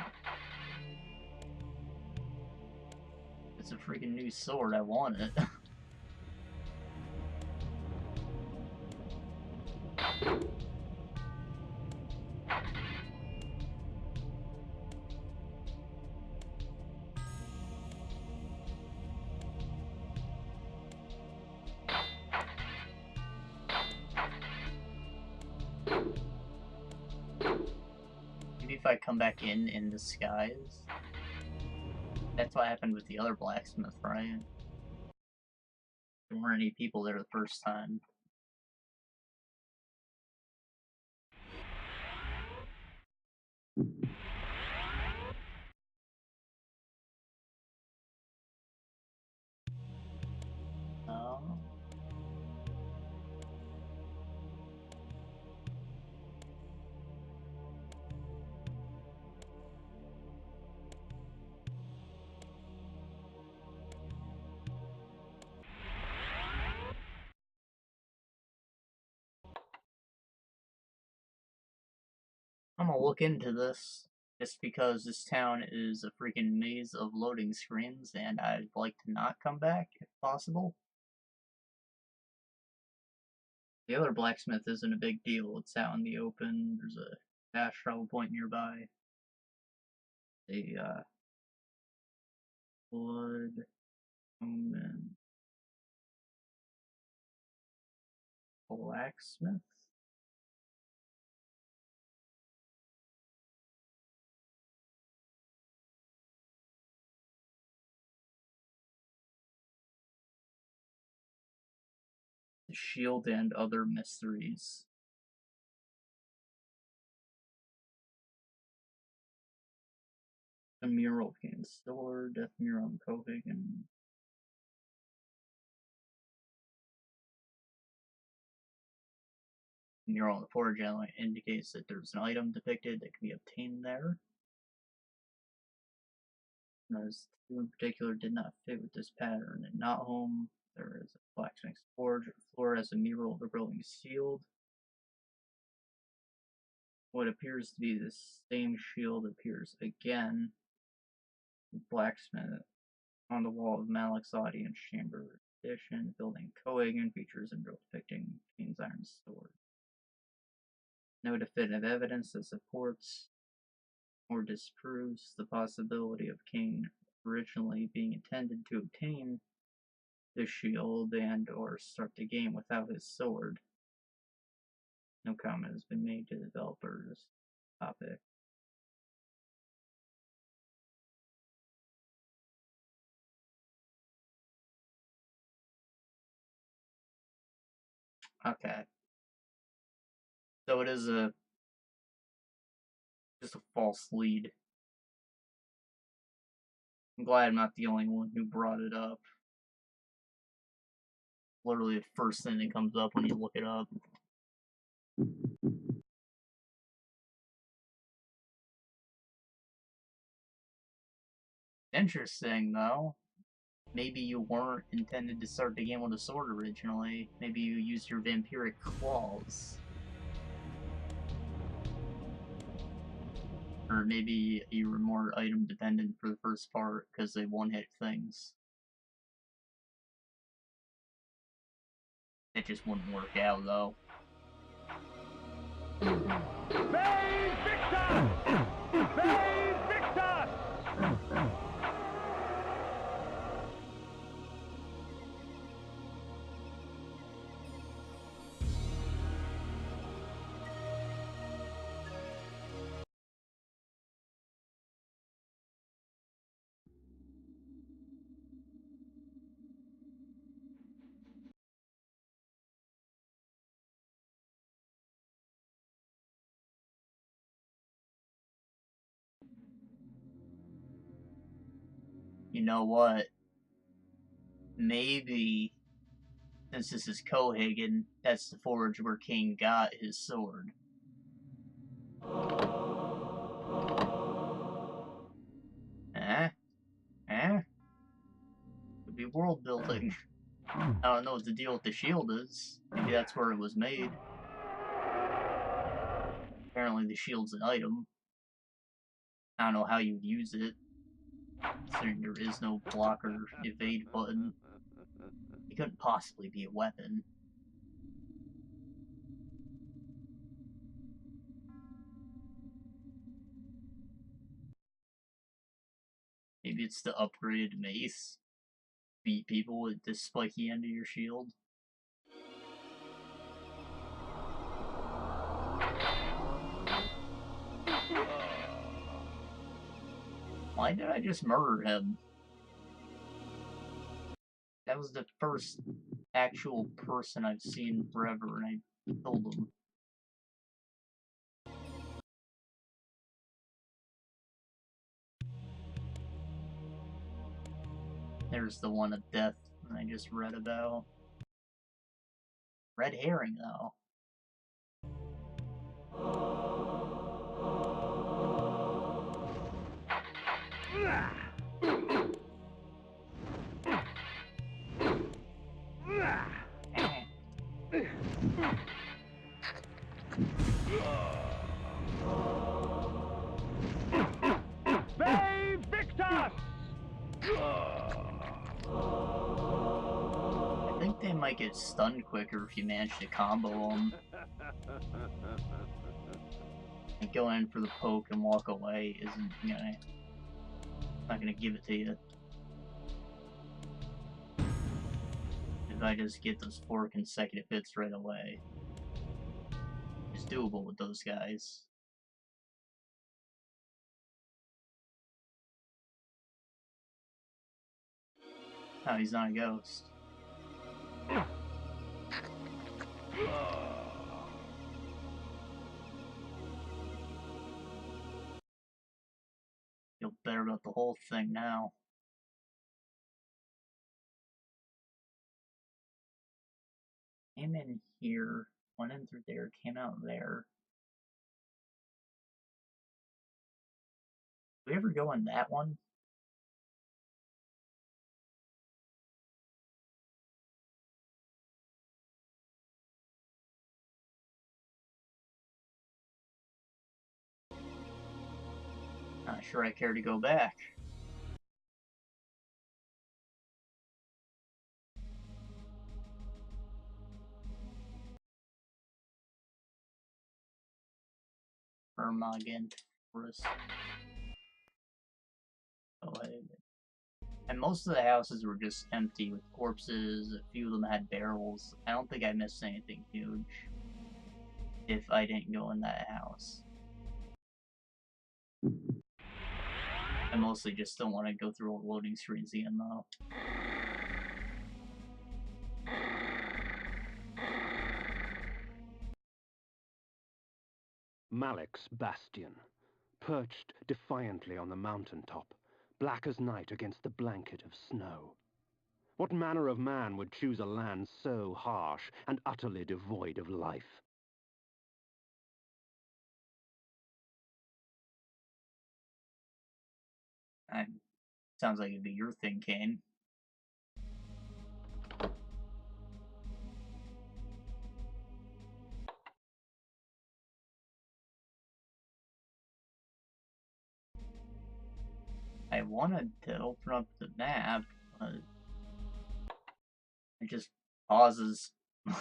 It's a freaking new sword, I want it. Maybe if I come back in disguise. That's what happened with the other blacksmith, right? There weren't any people there the first time. No. I'm gonna look into this, just because this town is a freaking maze of loading screens, and I'd like to not come back, if possible. The other blacksmith isn't a big deal, it's out in the open, there's a fast travel point nearby. A, blood, Omen, blacksmith? The shield and other mysteries. A mural can store, death mural in Copenhagen. Mural on the forge element indicates that there's an item depicted that can be obtained there. Those two in particular did not fit with this pattern. In Not Home, there is a blacksmith's forge. The floor has a mural of the building sealed. What appears to be the same shield appears again. Blacksmith on the wall of Malik's audience chamber. Addition, building Cohagen features a mural depicting Kain's iron sword. No definitive evidence that supports or disproves the possibility of Kain originally being intended to obtain the shield and or start the game without his sword. No comment has been made to the developers topic. Okay. So it is just a false lead. I'm glad I'm not the only one who brought it up. Literally the first thing that comes up when you look it up. Interesting, though. Maybe you weren't intended to start the game with a sword originally. Maybe you used your vampiric claws. Or maybe you were more item dependent for the first part because they one-hit things. It just wouldn't work out, though. Bay Victor! Bay Victor! You know what? Maybe, since this is Cohagen, that's the forge where Kain got his sword. Could be world building. I don't know what the deal with the shield is. Maybe that's where it was made. Apparently the shield's an item. I don't know how you'd use it, considering there is no block or evade button. It couldn't possibly be a weapon. Maybe it's the upgraded mace. Beat people with this spiky end of your shield. Why did I just murder him? That was the first actual person I've seen forever, and I killed him. There's the one of death I just read about. Red herring, though. I think they might get stunned quicker if you manage to combo them. And going in for the poke and walk away isn't not gonna give it to you. If I just get those 4 consecutive hits right away, it's doable with those guys. Oh, he's not a ghost. Feel better about the whole thing now. Came in here, went in through there, came out there. Did we ever go in that one? Not sure I care to go back. Ermagant Forest. Oh, and most of the houses were just empty with corpses. A few of them had barrels. I don't think I missed anything huge if I didn't go in that house. I mostly just don't want to go through all the loading screens again, though. Malek's bastion, perched defiantly on the mountaintop, black as night against the blanket of snow. What manner of man would choose a land so harsh and utterly devoid of life? Sounds like it'd be your thing, Kain. I wanted to open up the map, but it just pauses. I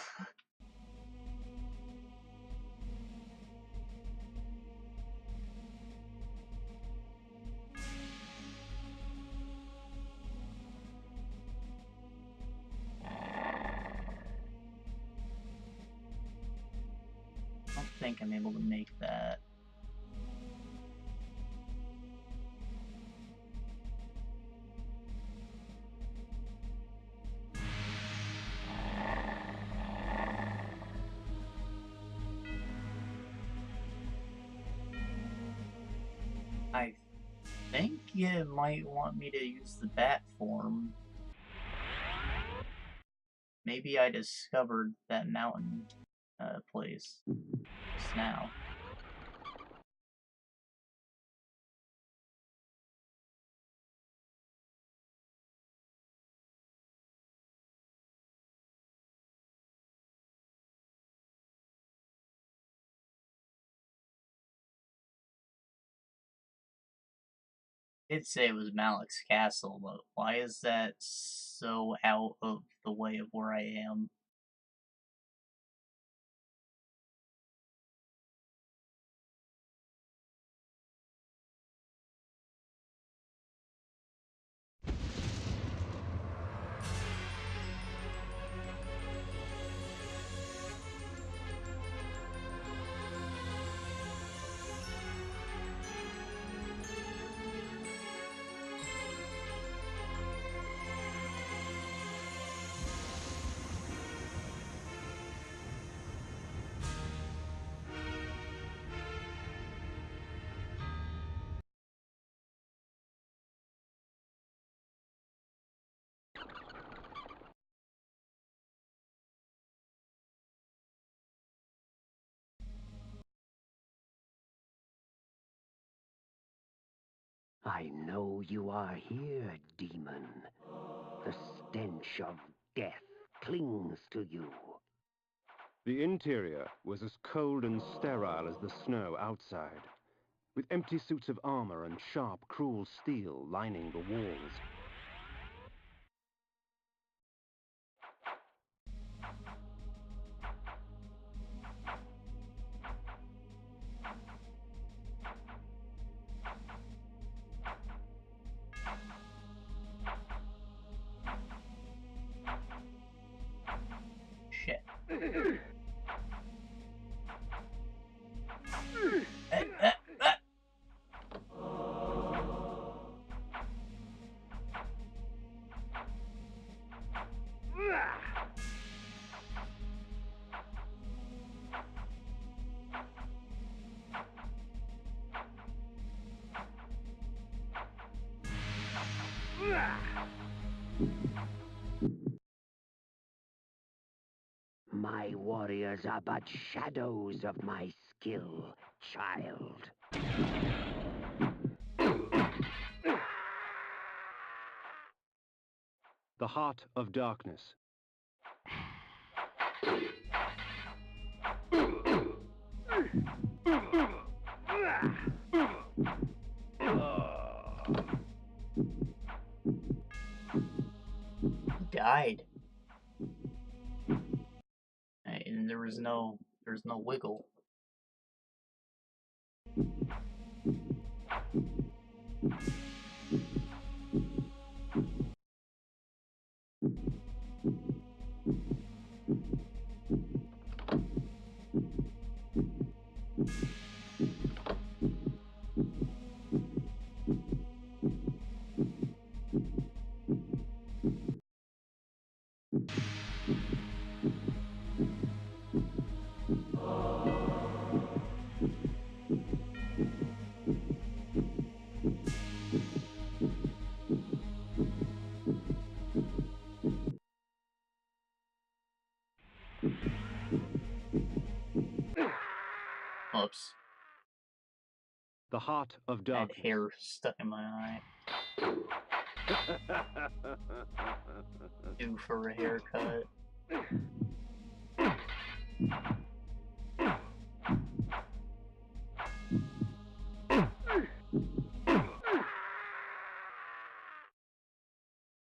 don't think I'm able to make that. I think you might want me to use the bat form. Maybe I discovered that mountain place just now. I'd say it was Malik's castle, but why is that so out of the way of where I am? I know you are here, demon. The stench of death clings to you. The interior was as cold and sterile as the snow outside, with empty suits of armor and sharp, cruel steel lining the walls. Shit. My warriors are but shadows of my skill, child. The Heart of Darkness. He died. And there's no wiggle. Oops. The Heart of I had Darkness. hair stuck in my eye. Due for a haircut.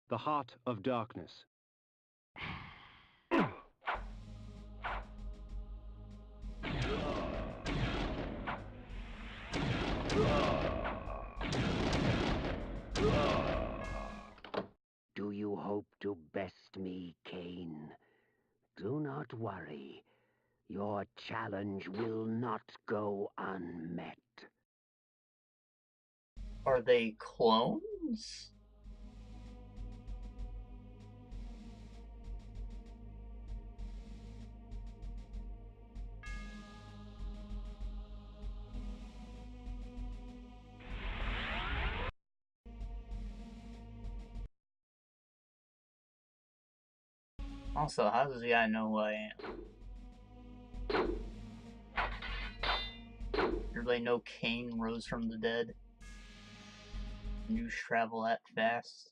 The Heart of Darkness. Do you hope to best me, Kain? Do not worry. Your challenge will not go unmet. Are they clones? Also, how does the guy know who I am? Everybody know Kain rose from the dead? News travel that fast?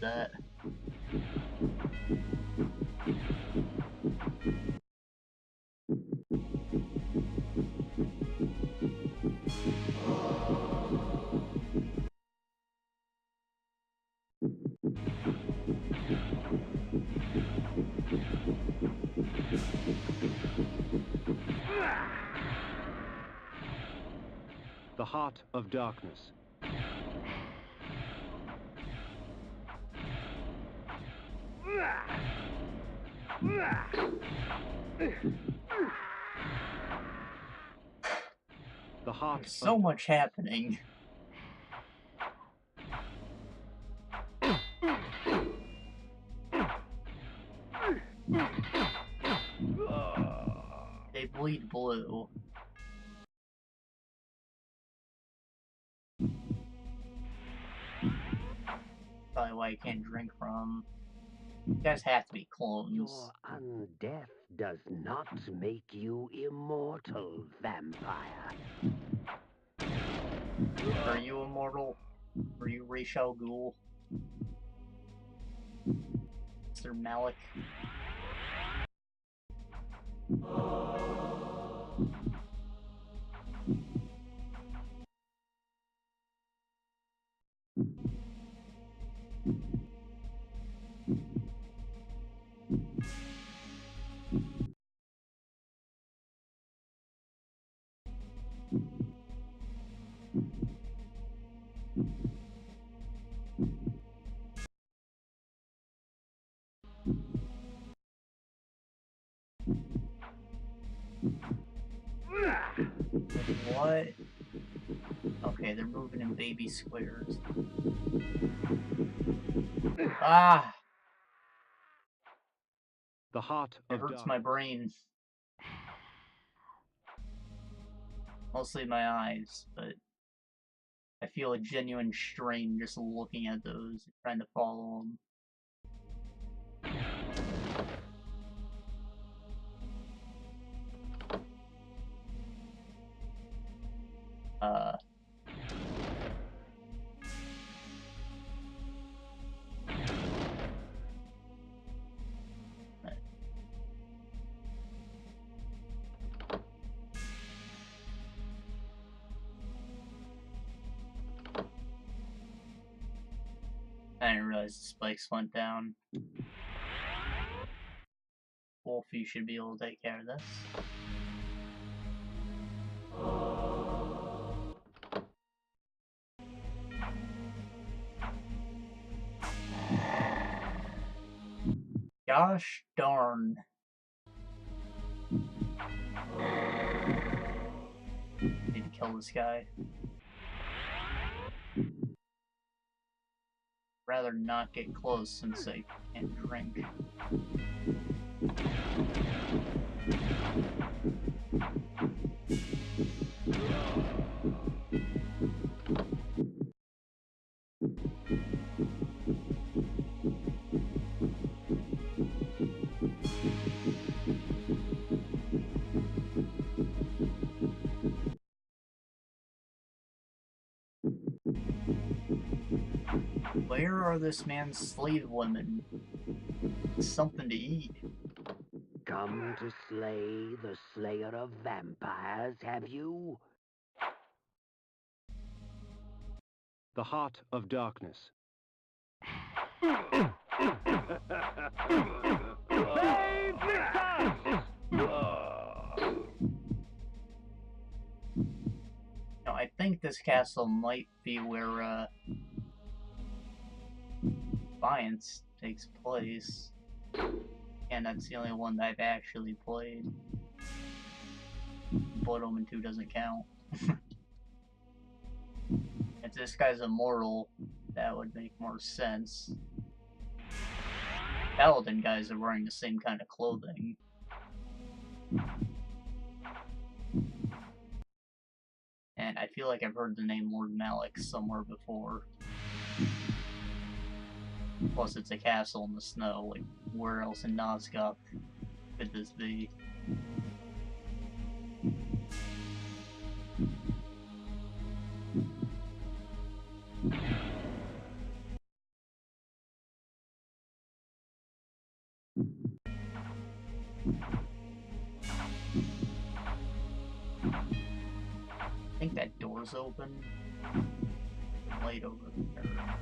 that. The Heart of Darkness. The Heart There's so of much happening. They bleed blue. Probably why you can't drink from. You guys have to be clones. Your undeath does not make you immortal, vampire. Are you immortal? Are you Ra's al Ghul? Mr. Malik? What? Okay, they're moving in baby squares. Ah! The Heart It of hurts Darkness. my brain. Mostly my eyes, but I feel a genuine strain just looking at those, trying to follow them. I didn't realize the spikes went down. Wolf, you should be able to take care of this. Gosh darn. Need to kill this guy. Rather not get close since I can't drink. Where are this man's slave women? Something to eat. Come to slay the slayer of vampires, have you? The Heart of Darkness. Now, I think this castle might be where, Defiance takes place. And that's the only one that I've actually played. Blood Omen 2 doesn't count. If this guy's immortal, that would make more sense. Paladin guys are wearing the same kind of clothing. And I feel like I've heard the name Lord Malik somewhere before. Plus it's a castle in the snow, like where else in Nosgoth could this be? I think that door's open. Light over there.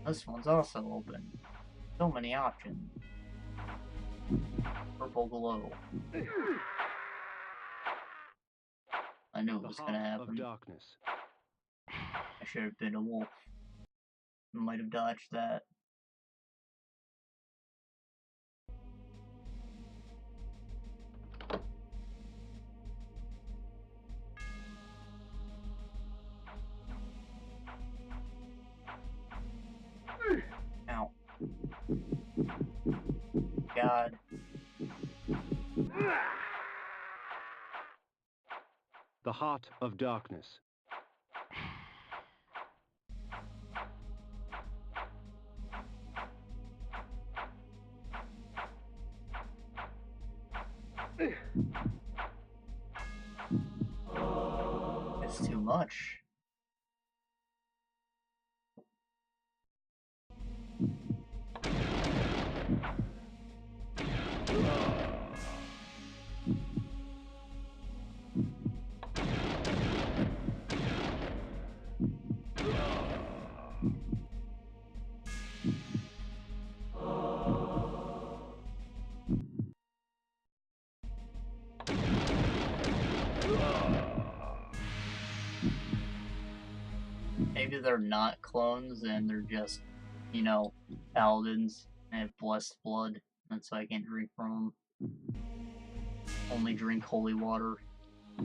This one's also open. So many options. Purple glow. I knew it was gonna happen. Of darkness. I should have been a wolf. I might have dodged that. Ow. God. The heart of darkness. It's too much. Maybe they're not clones and they're just, you know, paladins and have blessed blood. That's why I can't drink from them. Only drink holy water. I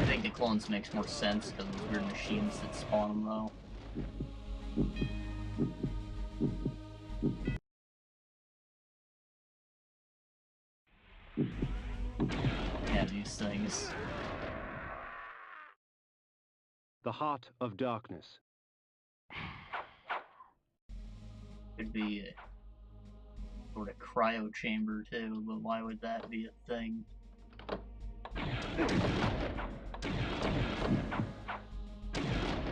think the clones makes more sense because of those weird machines that spawn them, though. Yeah, these things. The heart of darkness. Could be a sort of cryo chamber too, but why would that be a thing?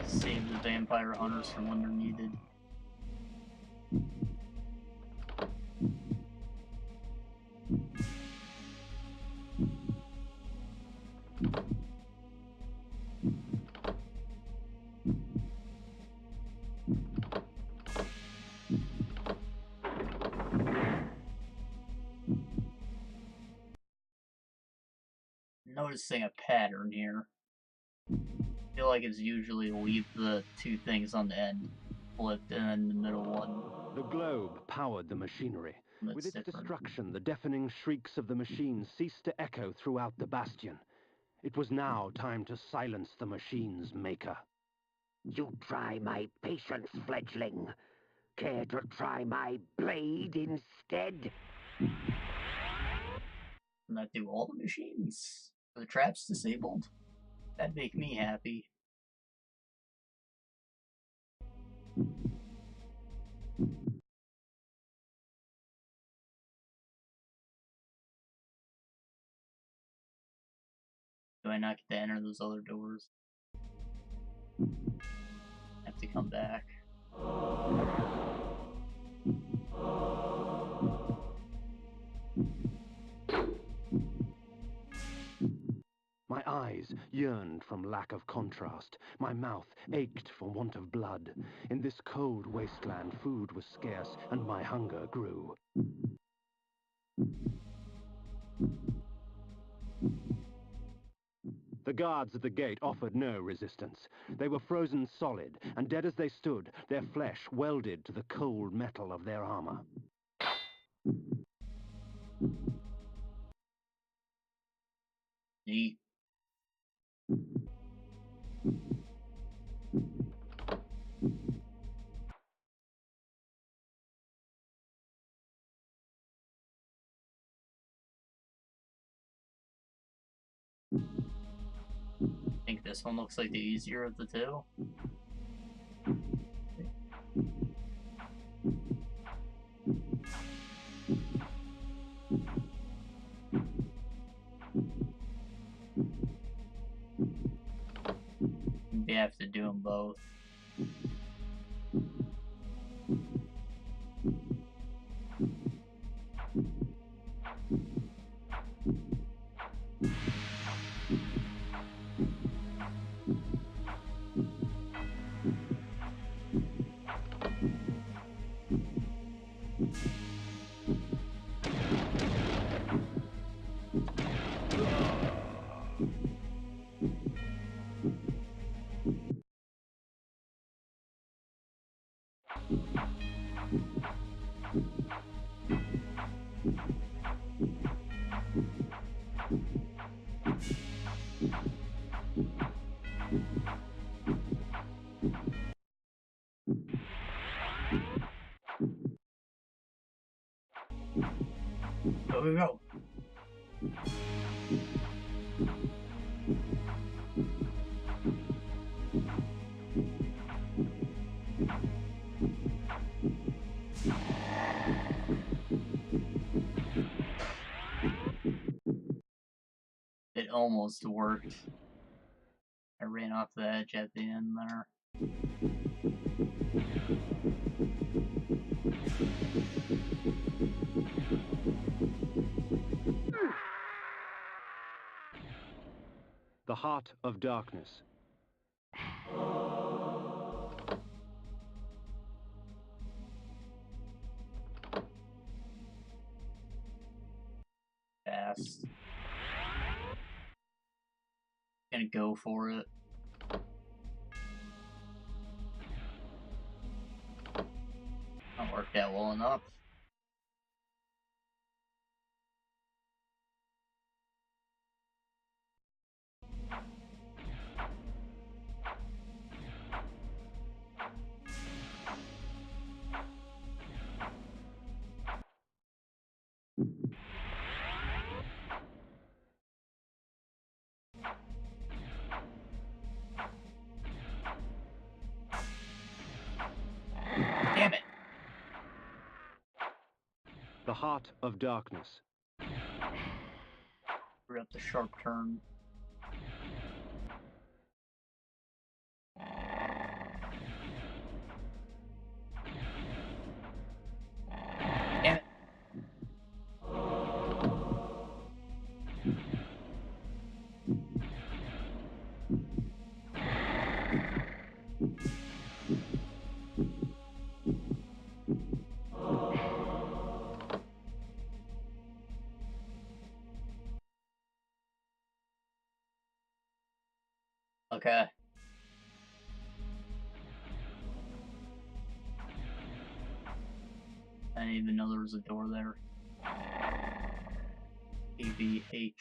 Save the vampire hunters from when they're needed. Noticing a pattern here. I feel like it's usually leave the two things on the end flipped and then the middle one. The globe powered the machinery. With its different. destruction, the deafening shrieks of the machines ceased to echo throughout the bastion. It was now time to silence the machine's maker. You try my patience, fledgling. Care to try my blade instead? Can that do all the machines? Are the traps disabled? That'd make me happy. Do I not get to enter those other doors? I have to come back. My eyes yearned from lack of contrast. My mouth ached for want of blood. In this cold wasteland, food was scarce, and my hunger grew. The guards at the gate offered no resistance. They were frozen solid, and dead as they stood, their flesh welded to the cold metal of their armor. Neat. I think this one looks like the easier of the two. Maybe I have to do them both. Go, go, go. It almost worked. I ran off the edge at the end there. The Heart of Darkness. Fast. Gonna go for it. That worked out well enough. Damn it! The Heart of Darkness. Screwed up the sharp turn. Damn it! Okay. I didn't even know there was a door there. ABH.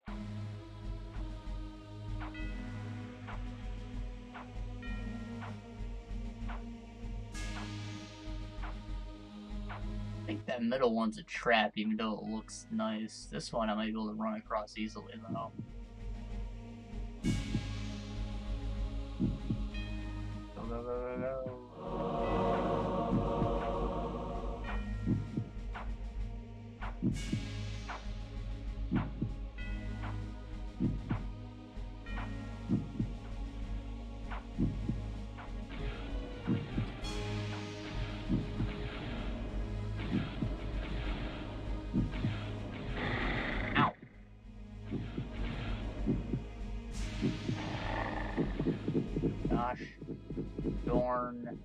I think that middle one's a trap, even though it looks nice. This one I might be able to run across easily, though. Go, go, go, go, Ow. Gosh. Darn.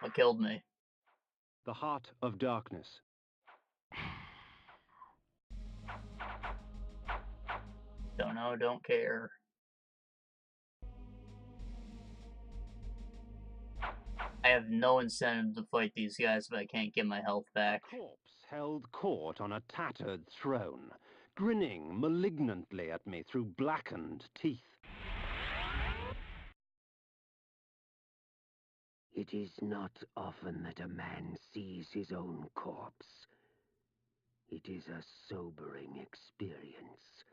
What killed me? The Heart of Darkness. Don't know, don't care. I have no incentive to fight these guys if I can't get my health back. A corpse held court on a tattered throne, grinning malignantly at me through blackened teeth. It is not often that a man sees his own corpse. It is a sobering experience.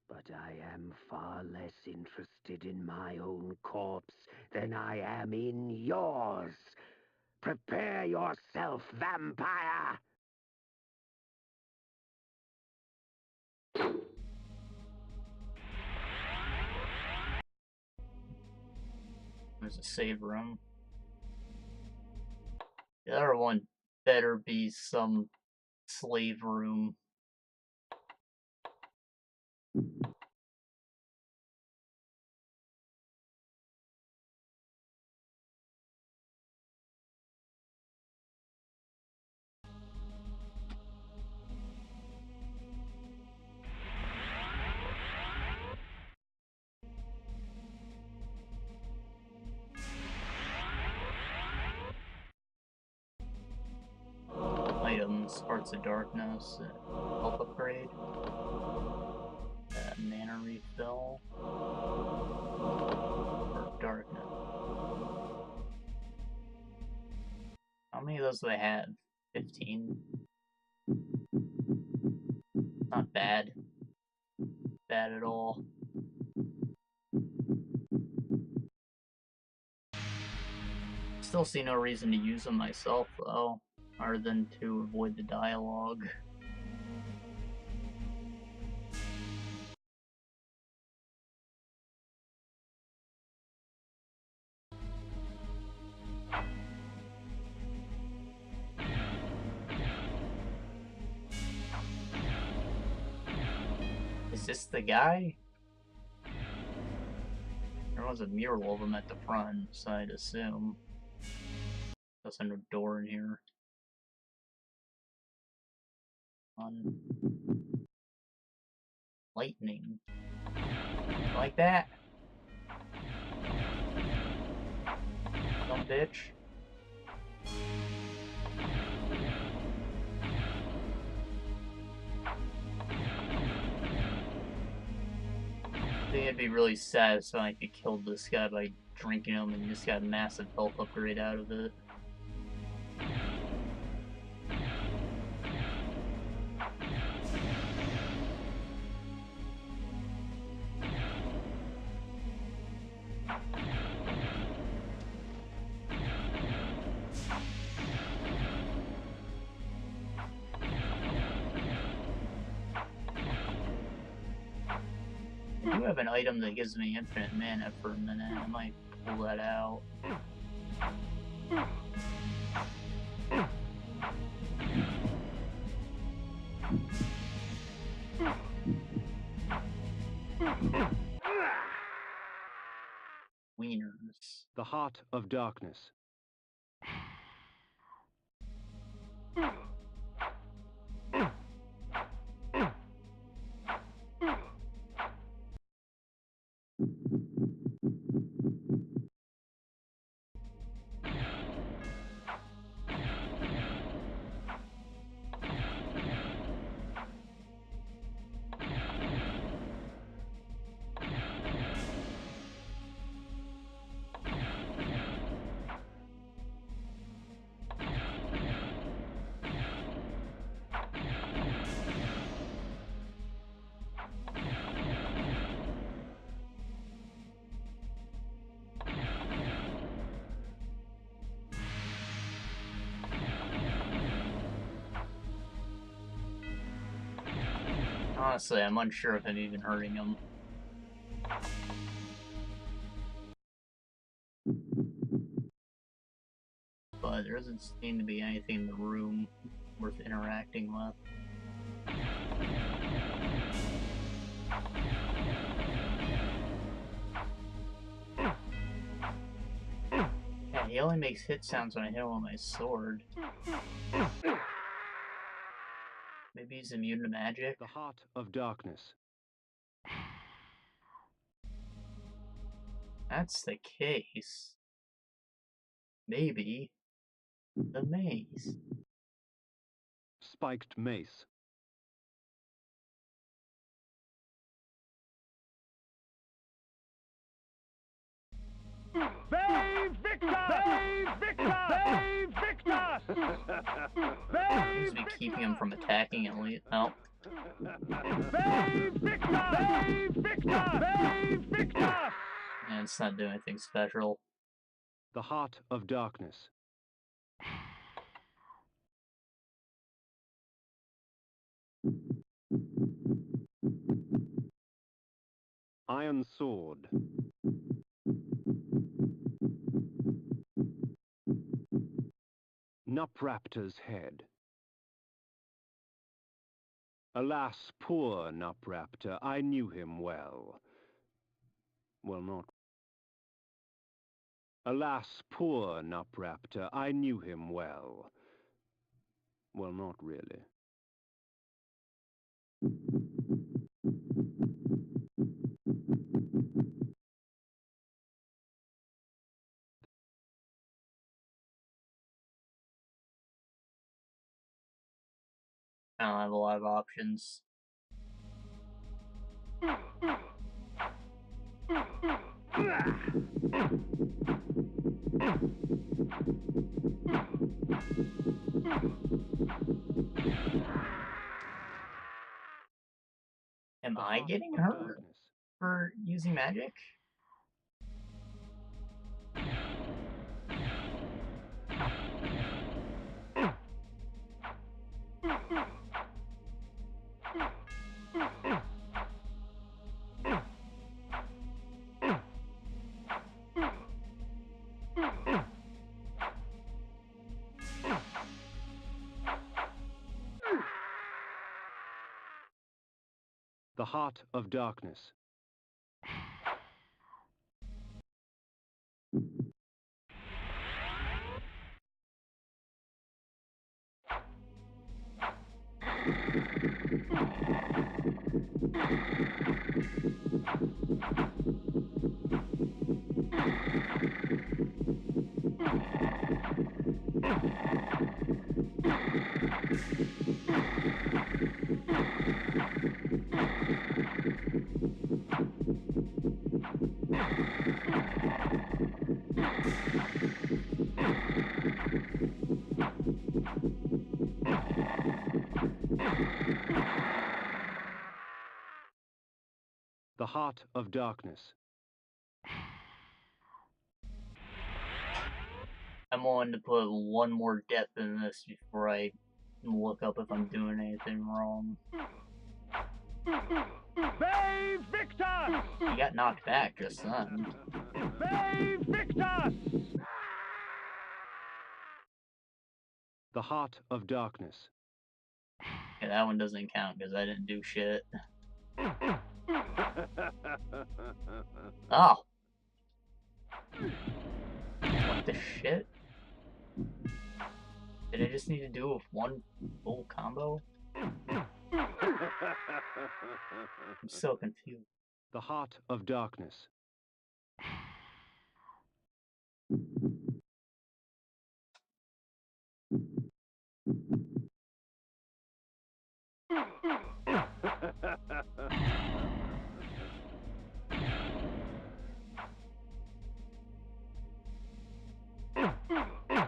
But I am far less interested in my own corpse than I am in yours. Prepare yourself, vampire! There's a save room. The other one better be some slave room. items, Hearts of Darkness, health upgrade, mana refill, or darkness. How many of those do I have? 15? Not bad. Bad at all. Still see no reason to use them myself, though, other than to avoid the dialogue. Is this the guy? There was a mural of him at the front, so I'd assume. There's no door in here. Lightning. Like that? Some bitch. I think it'd be really satisfying if you killed this guy by drinking him and you just got a massive health upgrade out of it. I do have an item that gives me infinite mana for a minute. I might pull that out. Wieners. The Heart of Darkness. Honestly, I'm unsure if I'm even hurting him. But there doesn't seem to be anything in the room worth interacting with. Yeah, he only makes hit sounds when I hit him with my sword. Maybe he's immune to magic? The Heart of Darkness. That's the case. Maybe the maze. Spiked Mace. Save Victor! Save Victor! Save Victor! Seems to be keeping him from attacking at least. Oh. Save Victor! Save Victor! Save Victor! And it's not doing anything special. The Heart of Darkness. Iron Sword. Nupraptor's Head. Alas, poor Nupraptor, I knew him well. Well, not. Alas, poor Nupraptor, I knew him well. Well, not really. I don't have a lot of options. Am I getting hurt for using magic? The Heart of Darkness. The Heart of Darkness. I'm willing to put one more depth in this before I look up if I'm doing anything wrong. Brave Victor! He got knocked back just then. Brave Victor! The Heart of Darkness. Yeah, that one doesn't count because I didn't do shit. Oh! What the shit? Did I just need to do it with one full combo? I'm so confused. The Heart of Darkness.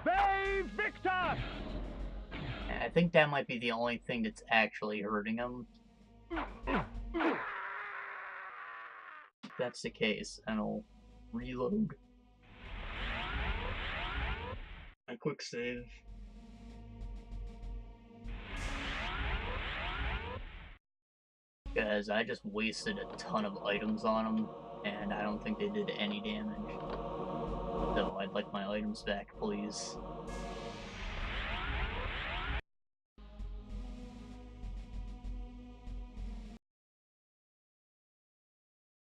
Brave Victor! I think that might be the only thing that's actually hurting him. If that's the case, and I'll reload. A quick save. Because I just wasted a ton of items on them, and I don't think they did any damage. So I'd like my items back, please.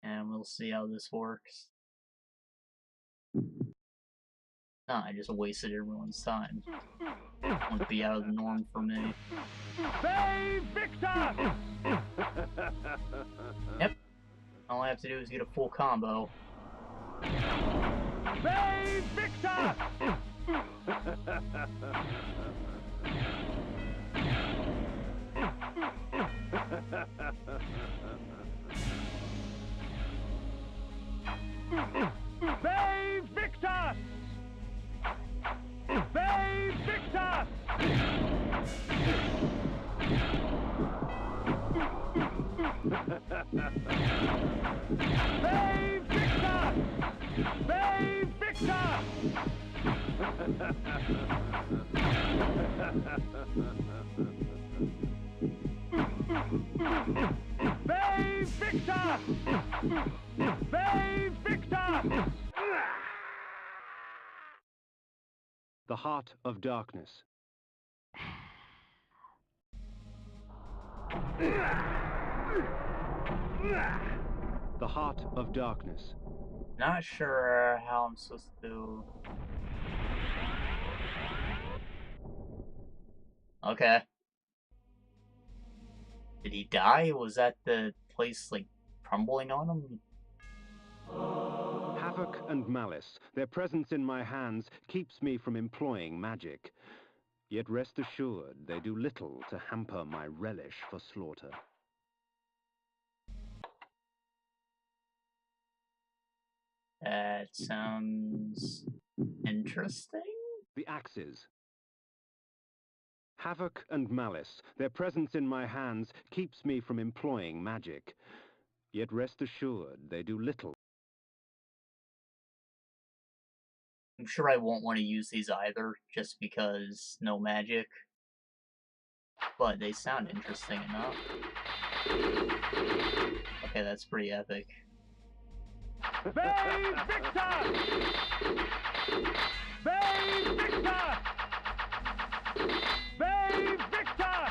And we'll see how this works. Nah, I just wasted everyone's time. Won't be out of the norm for me. Brave Victor! Yep. All I have to do is get a full combo. Brave Victor! Brave Victor! Brave Victor! Brave Victor! Brave Victor! Brave Victor! Brave Victor! The Heart of Darkness. The Heart of Darkness. Not sure how I'm supposed to... Okay. Did he die? Was that the place, like, crumbling on him? Havoc and malice. Their presence in my hands keeps me from employing magic. Yet rest assured, they do little to hamper my relish for slaughter. That sounds interesting. The axes. Havoc and malice, their presence in my hands keeps me from employing magic. Yet rest assured, they do little. I'm sure I won't want to use these either, just because no magic. But they sound interesting enough. Okay, that's pretty epic. Bay Victor! Bay Victor! Bay Victor!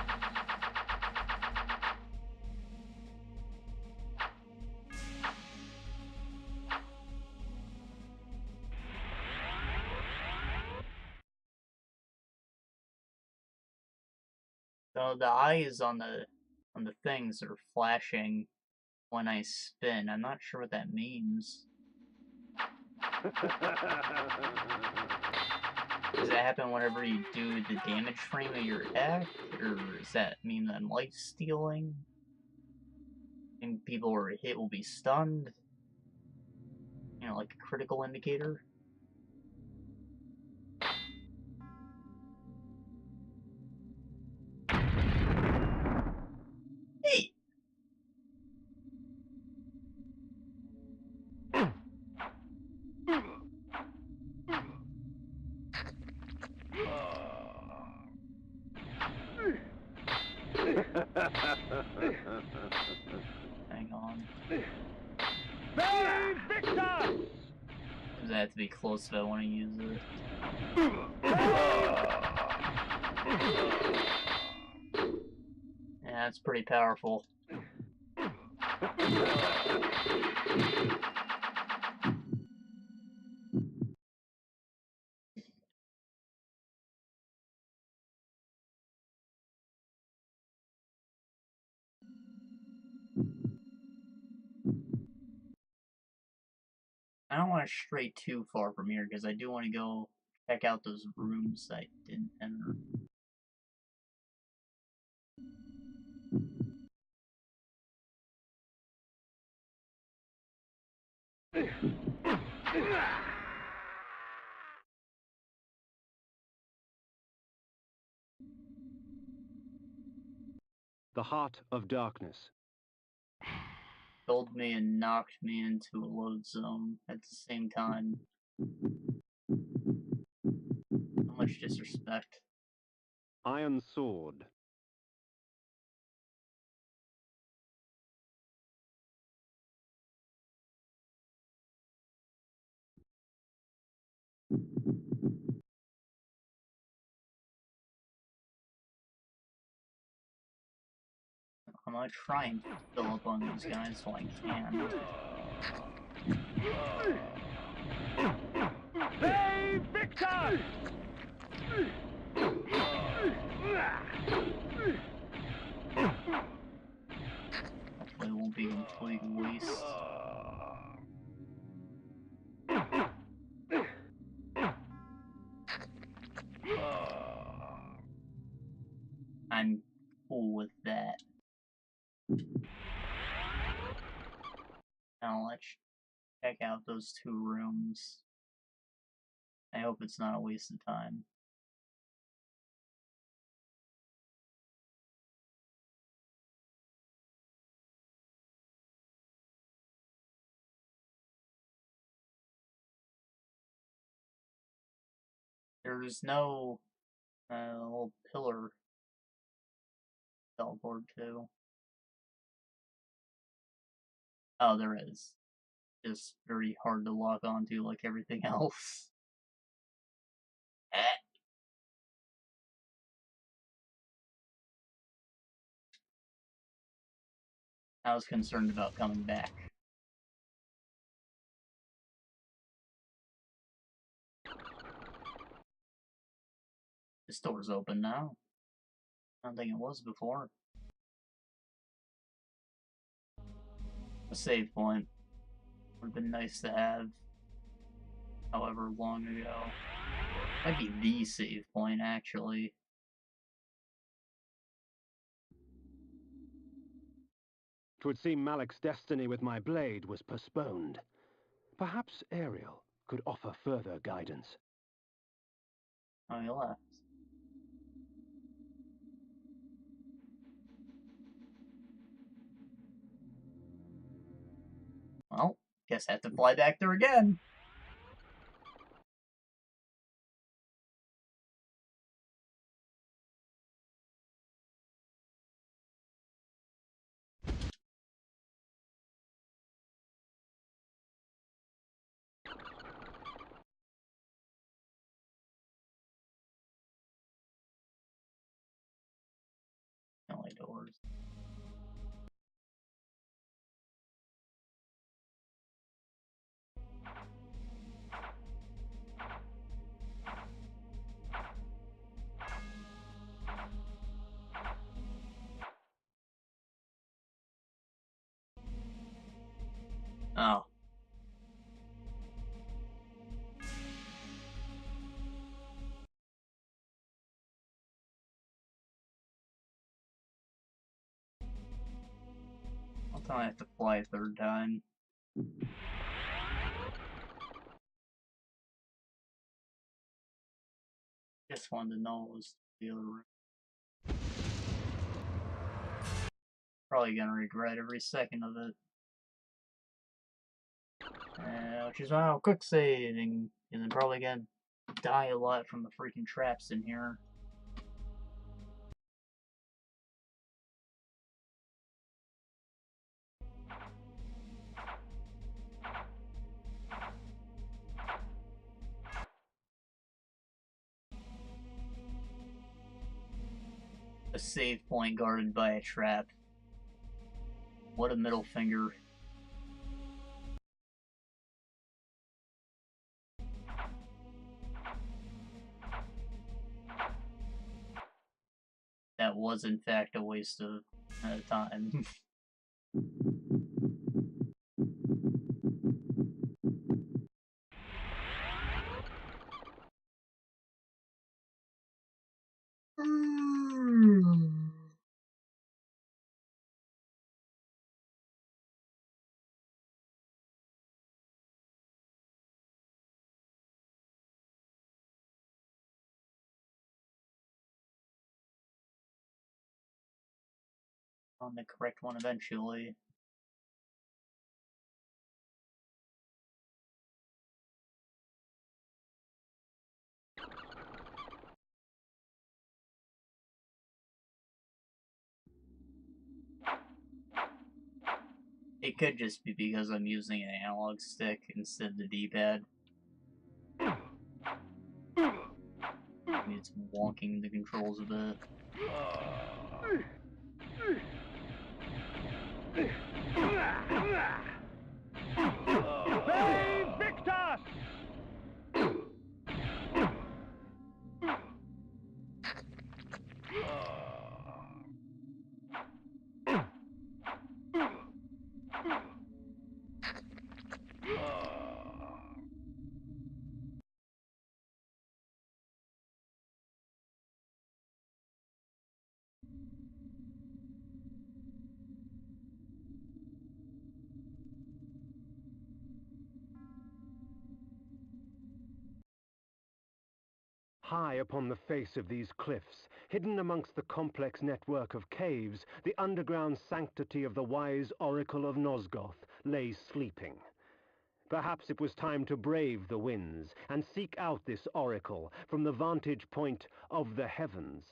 So the eyes on the things are flashing when I spin. I'm not sure what that means. Does that happen whenever you do the damage frame of your attack? Or does that mean that I'm life stealing? And people who are hit will be stunned? You know, like a critical indicator? Hey! Hang on. Bay Victor! Does that have to be close if I want to use it? Yeah, that's pretty powerful. I don't want to stray too far from here because I do want to go check out those rooms I didn't enter. The Heart of Darkness. Killed me and knocked me into a load zone at the same time. So much disrespect. Iron Sword. I'm gonna try and fill up on these guys while I can. Bay Victor! Hopefully it won't be a complete waste. I'm cool with that. Now let's check out those two rooms. I hope it's not a waste of time. There's no little pillar teleport to. Oh, there is. Just very hard to lock onto like everything else. I was concerned about coming back. This door's open now. I don't think it was before. A save point would have been nice to have. However long ago. Might be the save point, actually. 'Twould seem Malik's destiny with my blade was postponed. Perhaps Ariel could offer further guidance. Oh, he left. Well, guess I have to fly back there again. Only doors. Oh. I'll tell I have to fly a third time. Just wanted to know what was the other room. Probably gonna regret every second of it. Which is why I'll quick saving, and then probably gonna die a lot from the freaking traps in here. A save point guarded by a trap. What a middle finger. That was in fact a waste of time. On the correct one eventually. It could just be because I'm using an analog stick instead of the D-pad. It's wonking the controls a bit. Save Victus! High upon the face of these cliffs, hidden amongst the complex network of caves, the underground sanctity of the wise oracle of Nosgoth lay sleeping. Perhaps it was time to brave the winds and seek out this oracle from the vantage point of the heavens.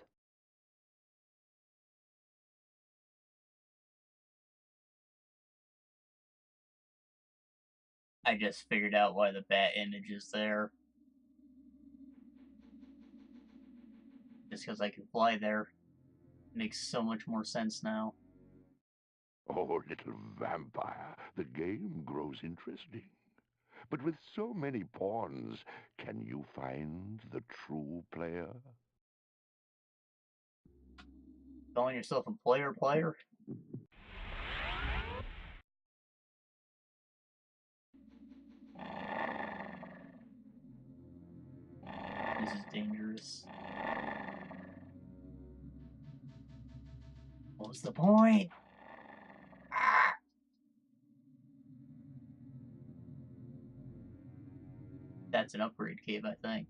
I just figured out why the bat image is there. Just because I can fly there. Makes so much more sense now. Oh, little vampire, the game grows interesting. But with so many pawns, can you find the true player? Calling yourself a player? This is dangerous. What was the point? Ah! That's an upgrade cave, I think.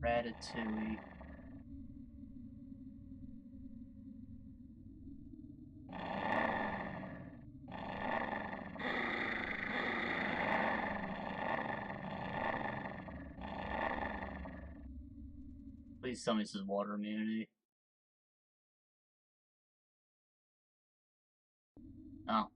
Ratatouille. Please tell me this is water immunity. Oh.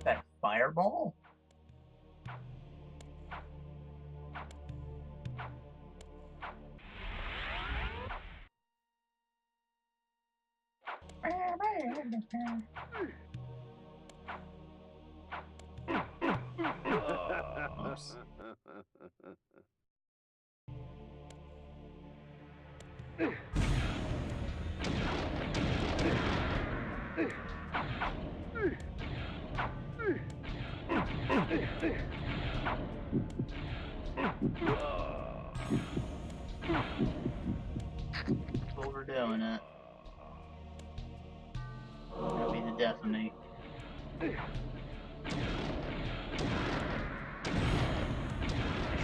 That fireball? Oops. Overdoing it. That'll be the death of me. I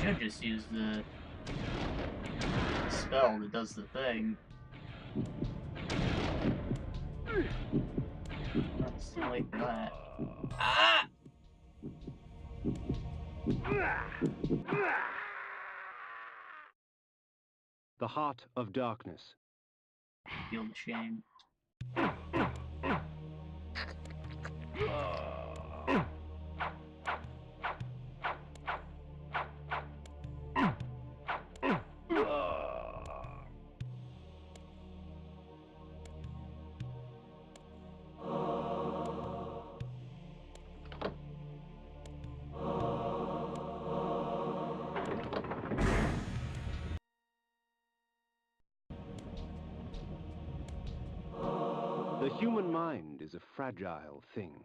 should just use the spell that does the thing. Let's wait for that. Ah! The Heart of Darkness. Feel the shame. The human mind is a fragile thing.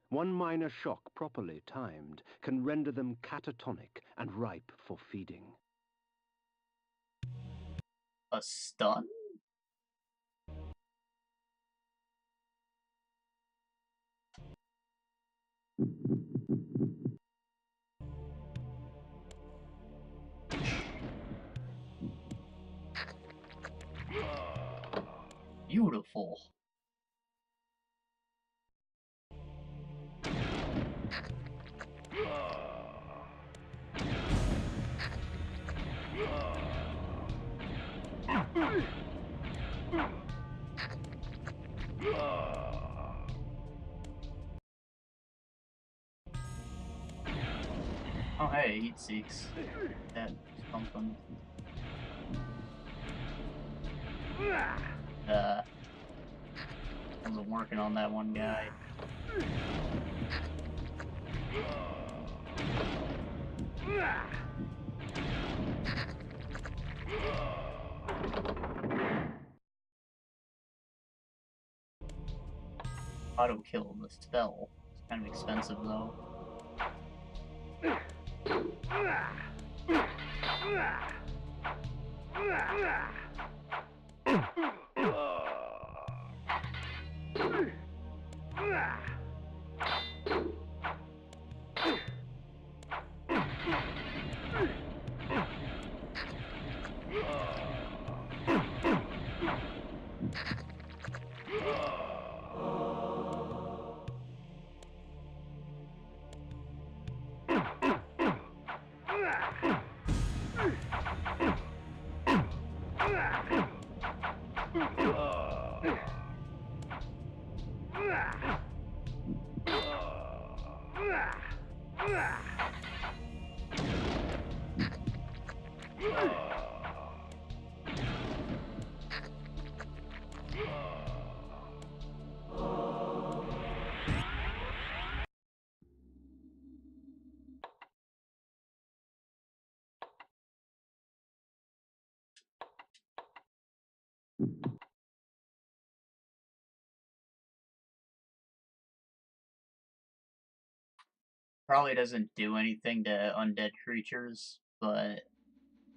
One minor shock properly timed can render them catatonic and ripe for feeding. A stun? Beautiful. Oh hey, Heat Seeks. That's something. I wasn't working on that one guy. Auto kill the spell. It's kind of expensive though. Probably doesn't do anything to undead creatures, but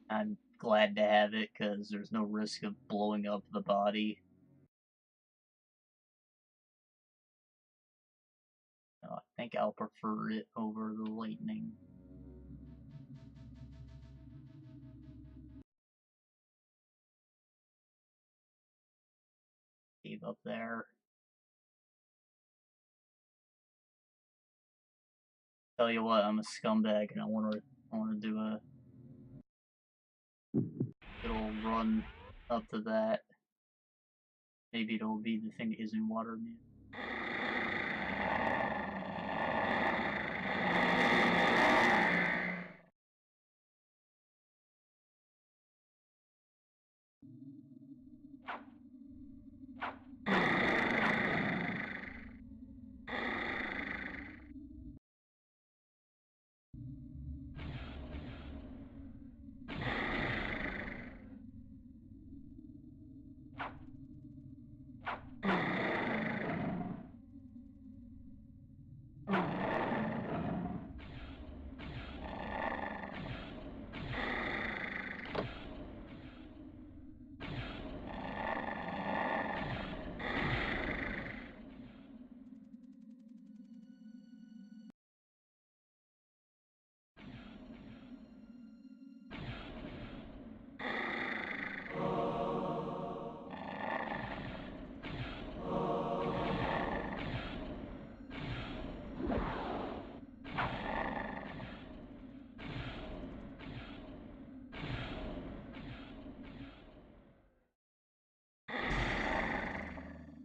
I'm glad to have it because there's no risk of blowing up the body. I think I'll prefer it over the lightning. Cave up there. Tell you what, I'm a scumbag and I wanna do a little run up to that. Maybe it'll be the thing that isn't water man.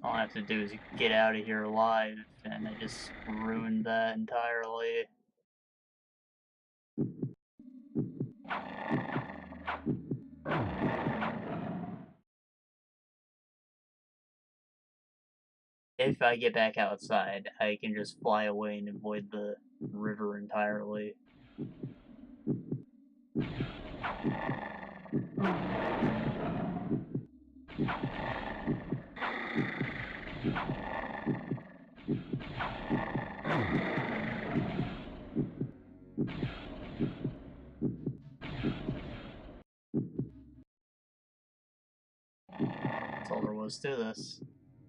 All I have to do is get out of here alive, and I just ruined that entirely. If I get back outside, I can just fly away and avoid the river entirely. That's all there was to this.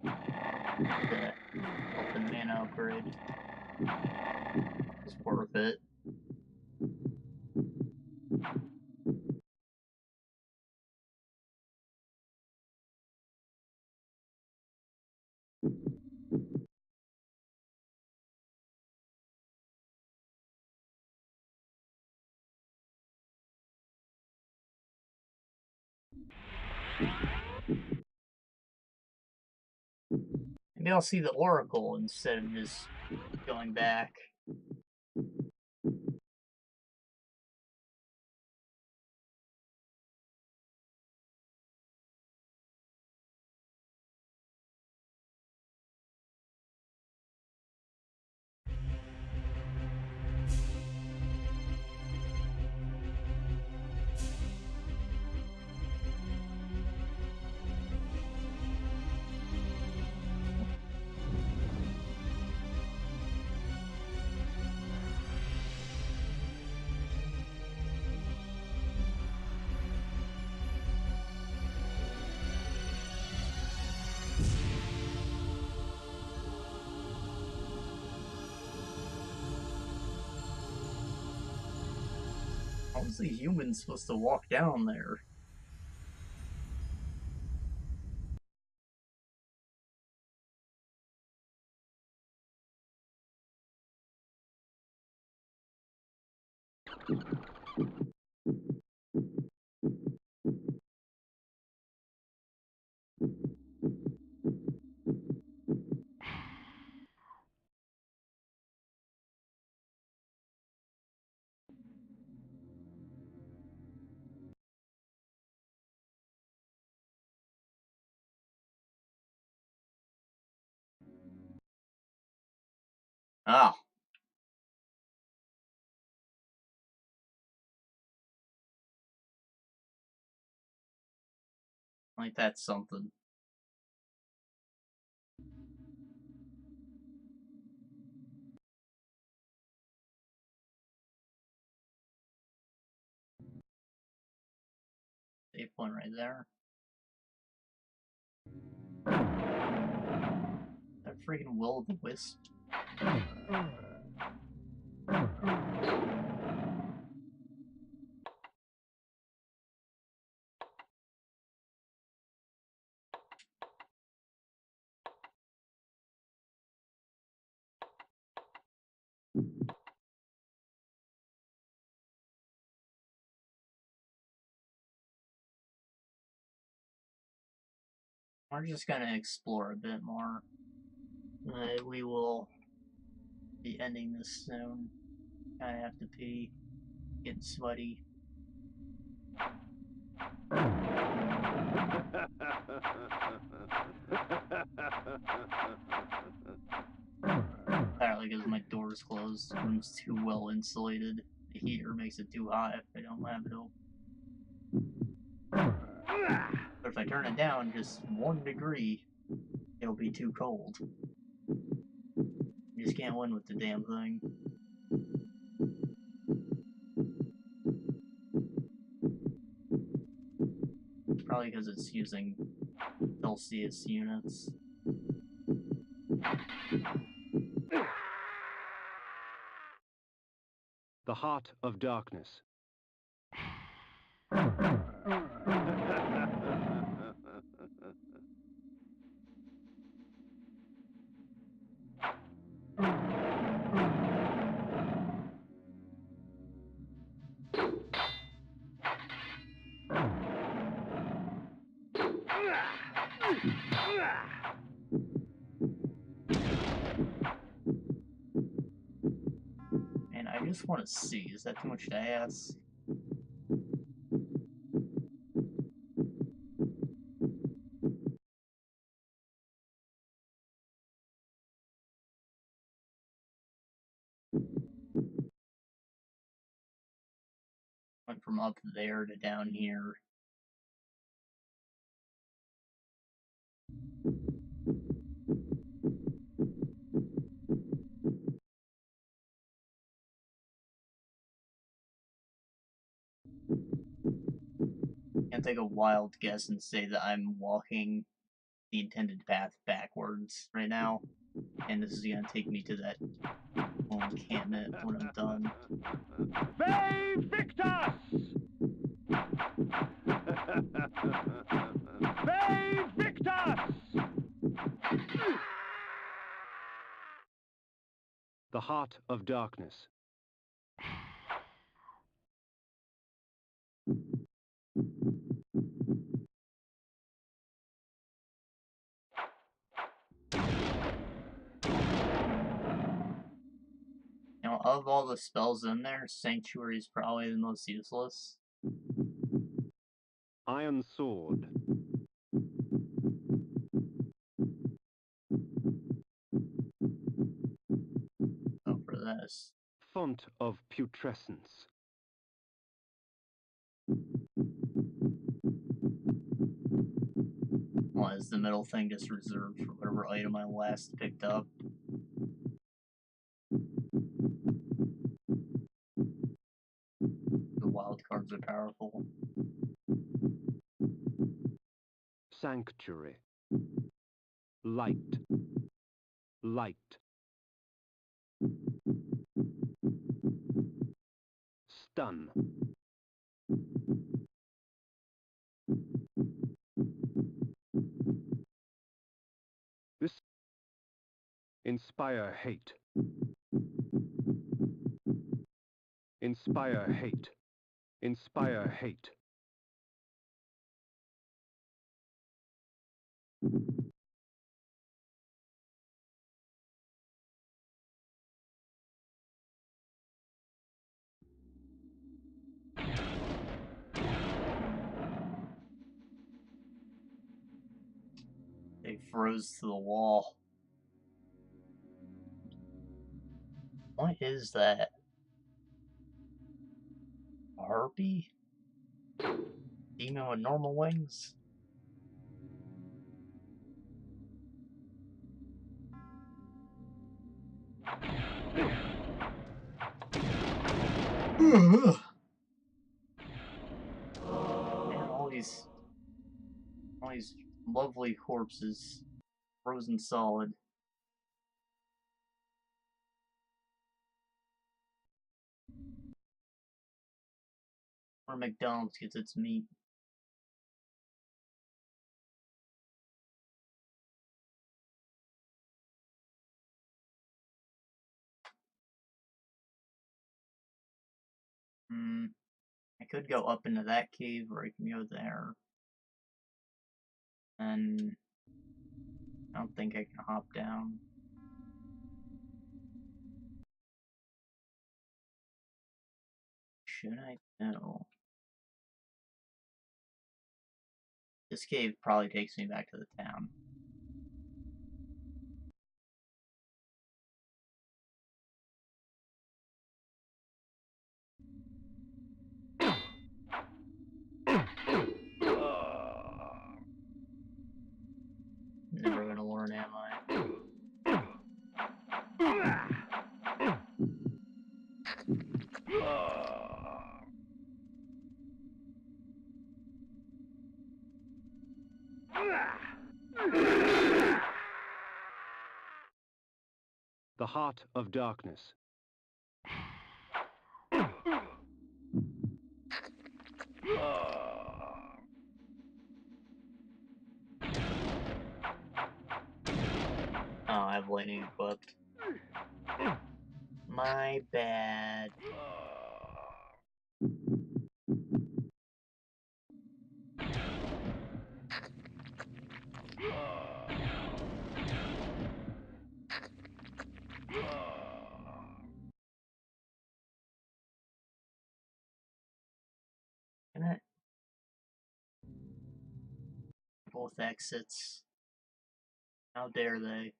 The Dolphin mana upgrade. It's worth it. Maybe I'll see the Oracle instead of just going back. How was the human supposed to walk down there? Ah. Like that's something. save point right there. That freaking will-o'-the-wisp. We're just gonna explore a bit more. We will be ending this soon. I have to pee. Getting sweaty. Apparently because my door's closed. The room's too well insulated. The heater makes it too hot if I don't have it open. But if I turn it down just 1 degree, it'll be too cold. You just can't win with the damn thing. Probably because it's using Celsius units. The Heart of Darkness. And I just want to see, is that too much to ask? Went from up there to down here. Can't take a wild guess and say that I'm walking the intended path backwards right now, and this is gonna take me to that encampment when I'm done. Bay Victus! Bay Victus! The Heart of Darkness. Now, of all the spells in there, Sanctuary is probably the most useless. Iron Sword. So for this. Font of Putrescence. Well, is the middle thing just reserved for whatever item I last picked up? The wild cards are powerful. Sanctuary. Light. Light. Stun. This. Inspire hate. Inspire hate. Inspire hate. They froze to the wall. What is that? A harpy? Demon with normal wings? Man, all these Lovely corpses. Frozen solid. Where McDonald's gets its meat. I could go up into that cave, or I can go there. And I don't think I can hop down. Should I? No. This cave probably takes me back to the town. Never gonna learn, am I? The Heart of Darkness. Oh, I have lightning equipped. My bad. Can I? Both exits. How dare they?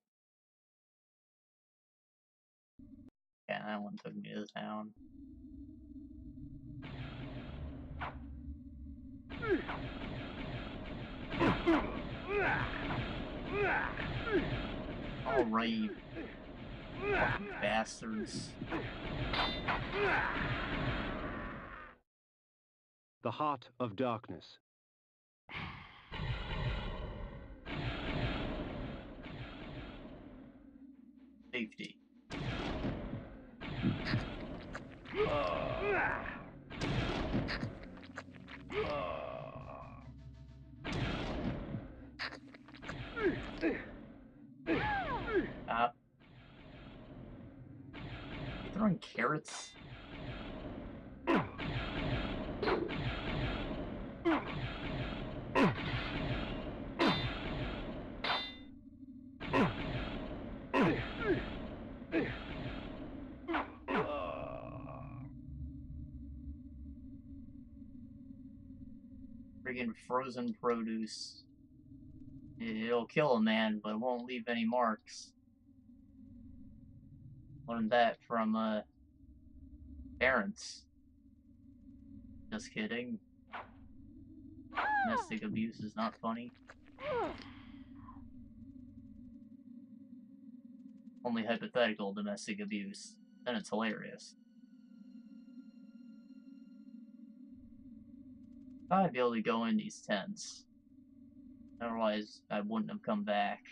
Yeah, that one took me to the town. Alright, fucking bastards. The Heart of Darkness. Safety. You throwing carrots? Friggin' frozen produce. It'll kill a man, but it won't leave any marks. Learned that from, parents. Just kidding. Domestic abuse is not funny. Only hypothetical domestic abuse. Then it's hilarious. I'd be able to go in these tents. Otherwise, I wouldn't have come back.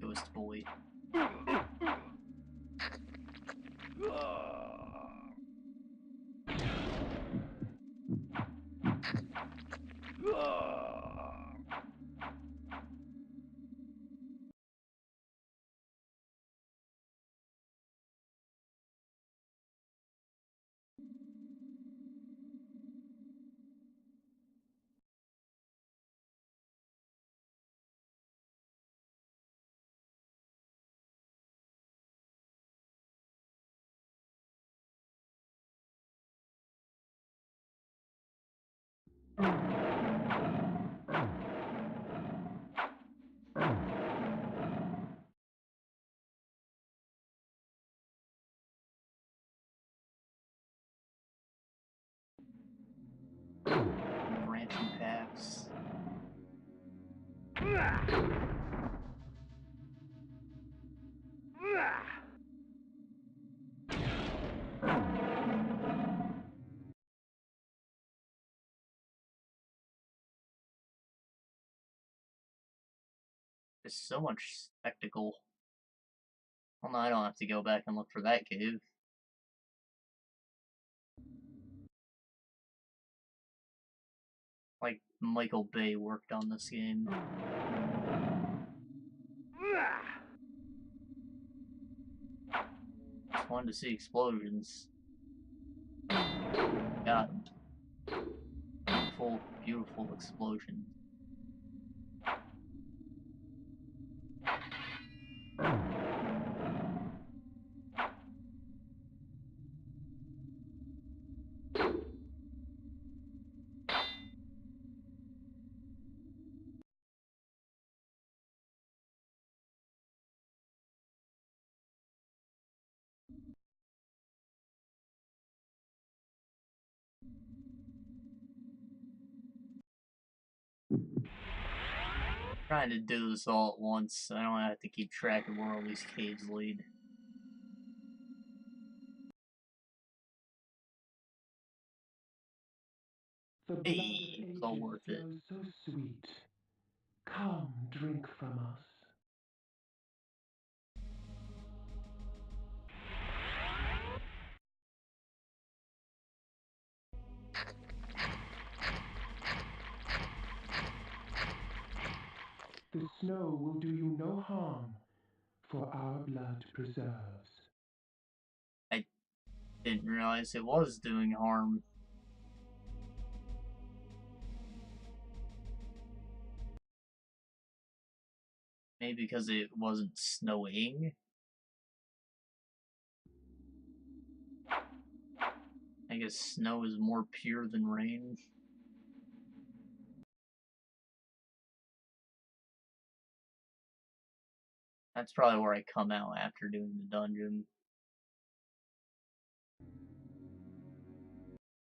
Ghost boy. There's so much spectacle. Well, no, I don't have to go back and look for that cave. Like, Michael Bay worked on this game. Just wanted to see explosions. Got them. Beautiful, beautiful explosions. Trying to do this all at once, so I don't have to keep track of where all these caves lead. The blood Hey, of it's all ages worth it. flows so sweet. Come, drink from us. The snow will do you no harm, for our blood preserves. I didn't realize it was doing harm. Maybe because it wasn't snowing? I guess snow is more pure than rain. That's probably where I come out after doing the dungeon.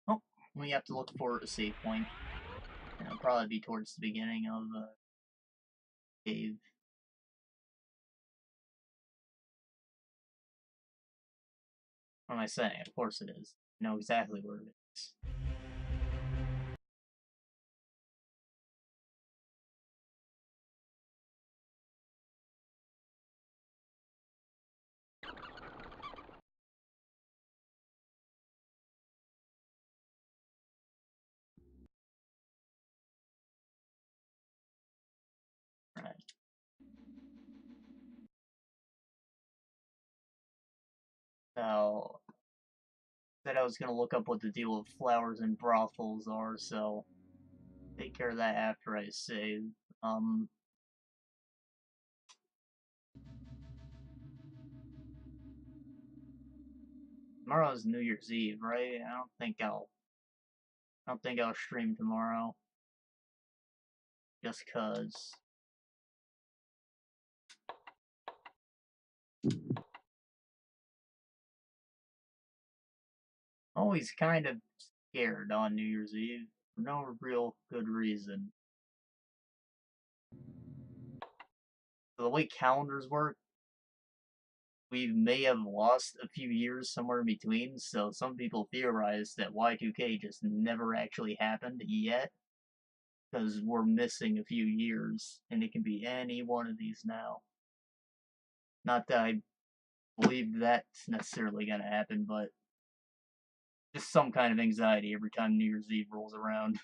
Oh, we have to look for a save point. And it'll probably be towards the beginning of the cave. What am I saying? Of course it is. I know exactly where it is. Right. So, said I was gonna look up what the deal with flowers and brothels are, so take care of that after I save. Tomorrow's New Year's Eve, right? I don't think I'll stream tomorrow. Just cause. Always kind of scared on New Year's Eve for no real good reason. So the way calendars work, we may have lost a few years somewhere in between, so some people theorize that Y2K just never actually happened yet, because we're missing a few years, and it can be any one of these now. Not that I believe that's necessarily gonna happen, but just some kind of anxiety every time New Year's Eve rolls around.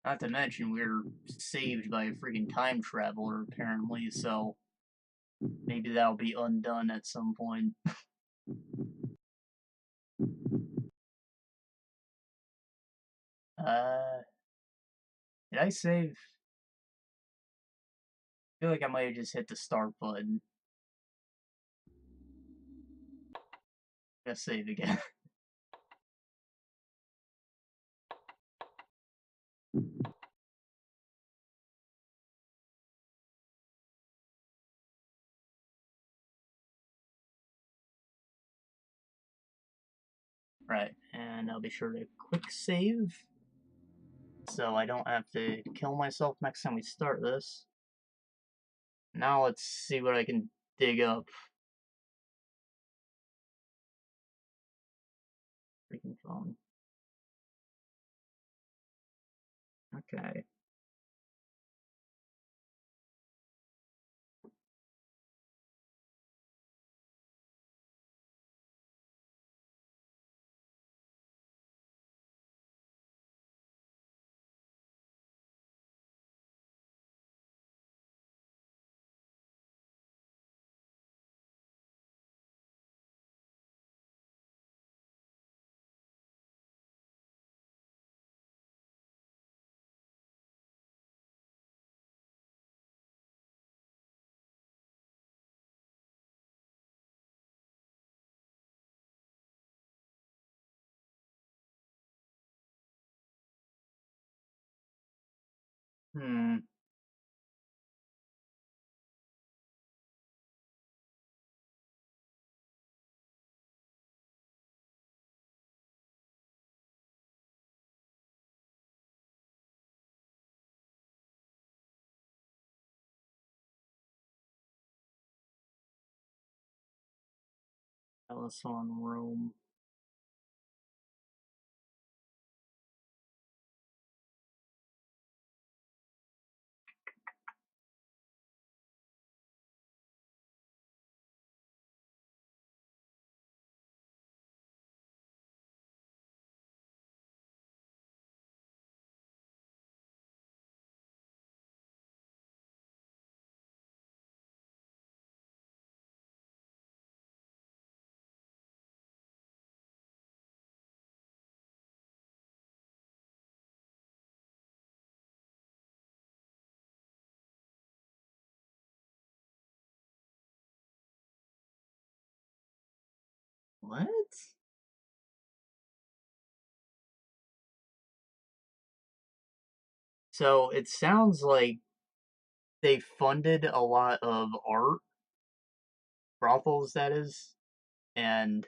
Not to mention, we're saved by a freaking time traveler, apparently, so maybe that'll be undone at some point. Did I save? I feel like I might have just hit the start button. I'm gonna save again. Right, and I'll be sure to quick save, so I don't have to kill myself next time we start this. Now let's see what I can dig up. Freaking phone. Okay. Alice on Rome. What? So it sounds like they funded a lot of art, brothels that is, and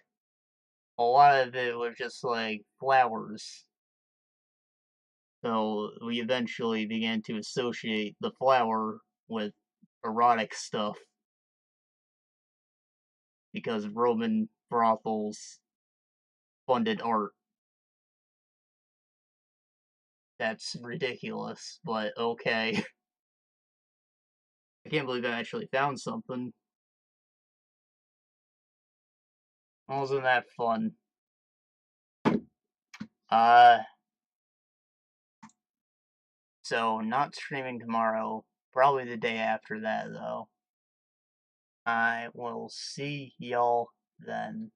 a lot of it was just like flowers. So we eventually began to associate the flower with erotic stuff because Roman brothels funded art. That's ridiculous, but okay. I can't believe I actually found something. Wasn't that fun? Uh, so not streaming tomorrow. Probably the day after that, though. I will see y'all then.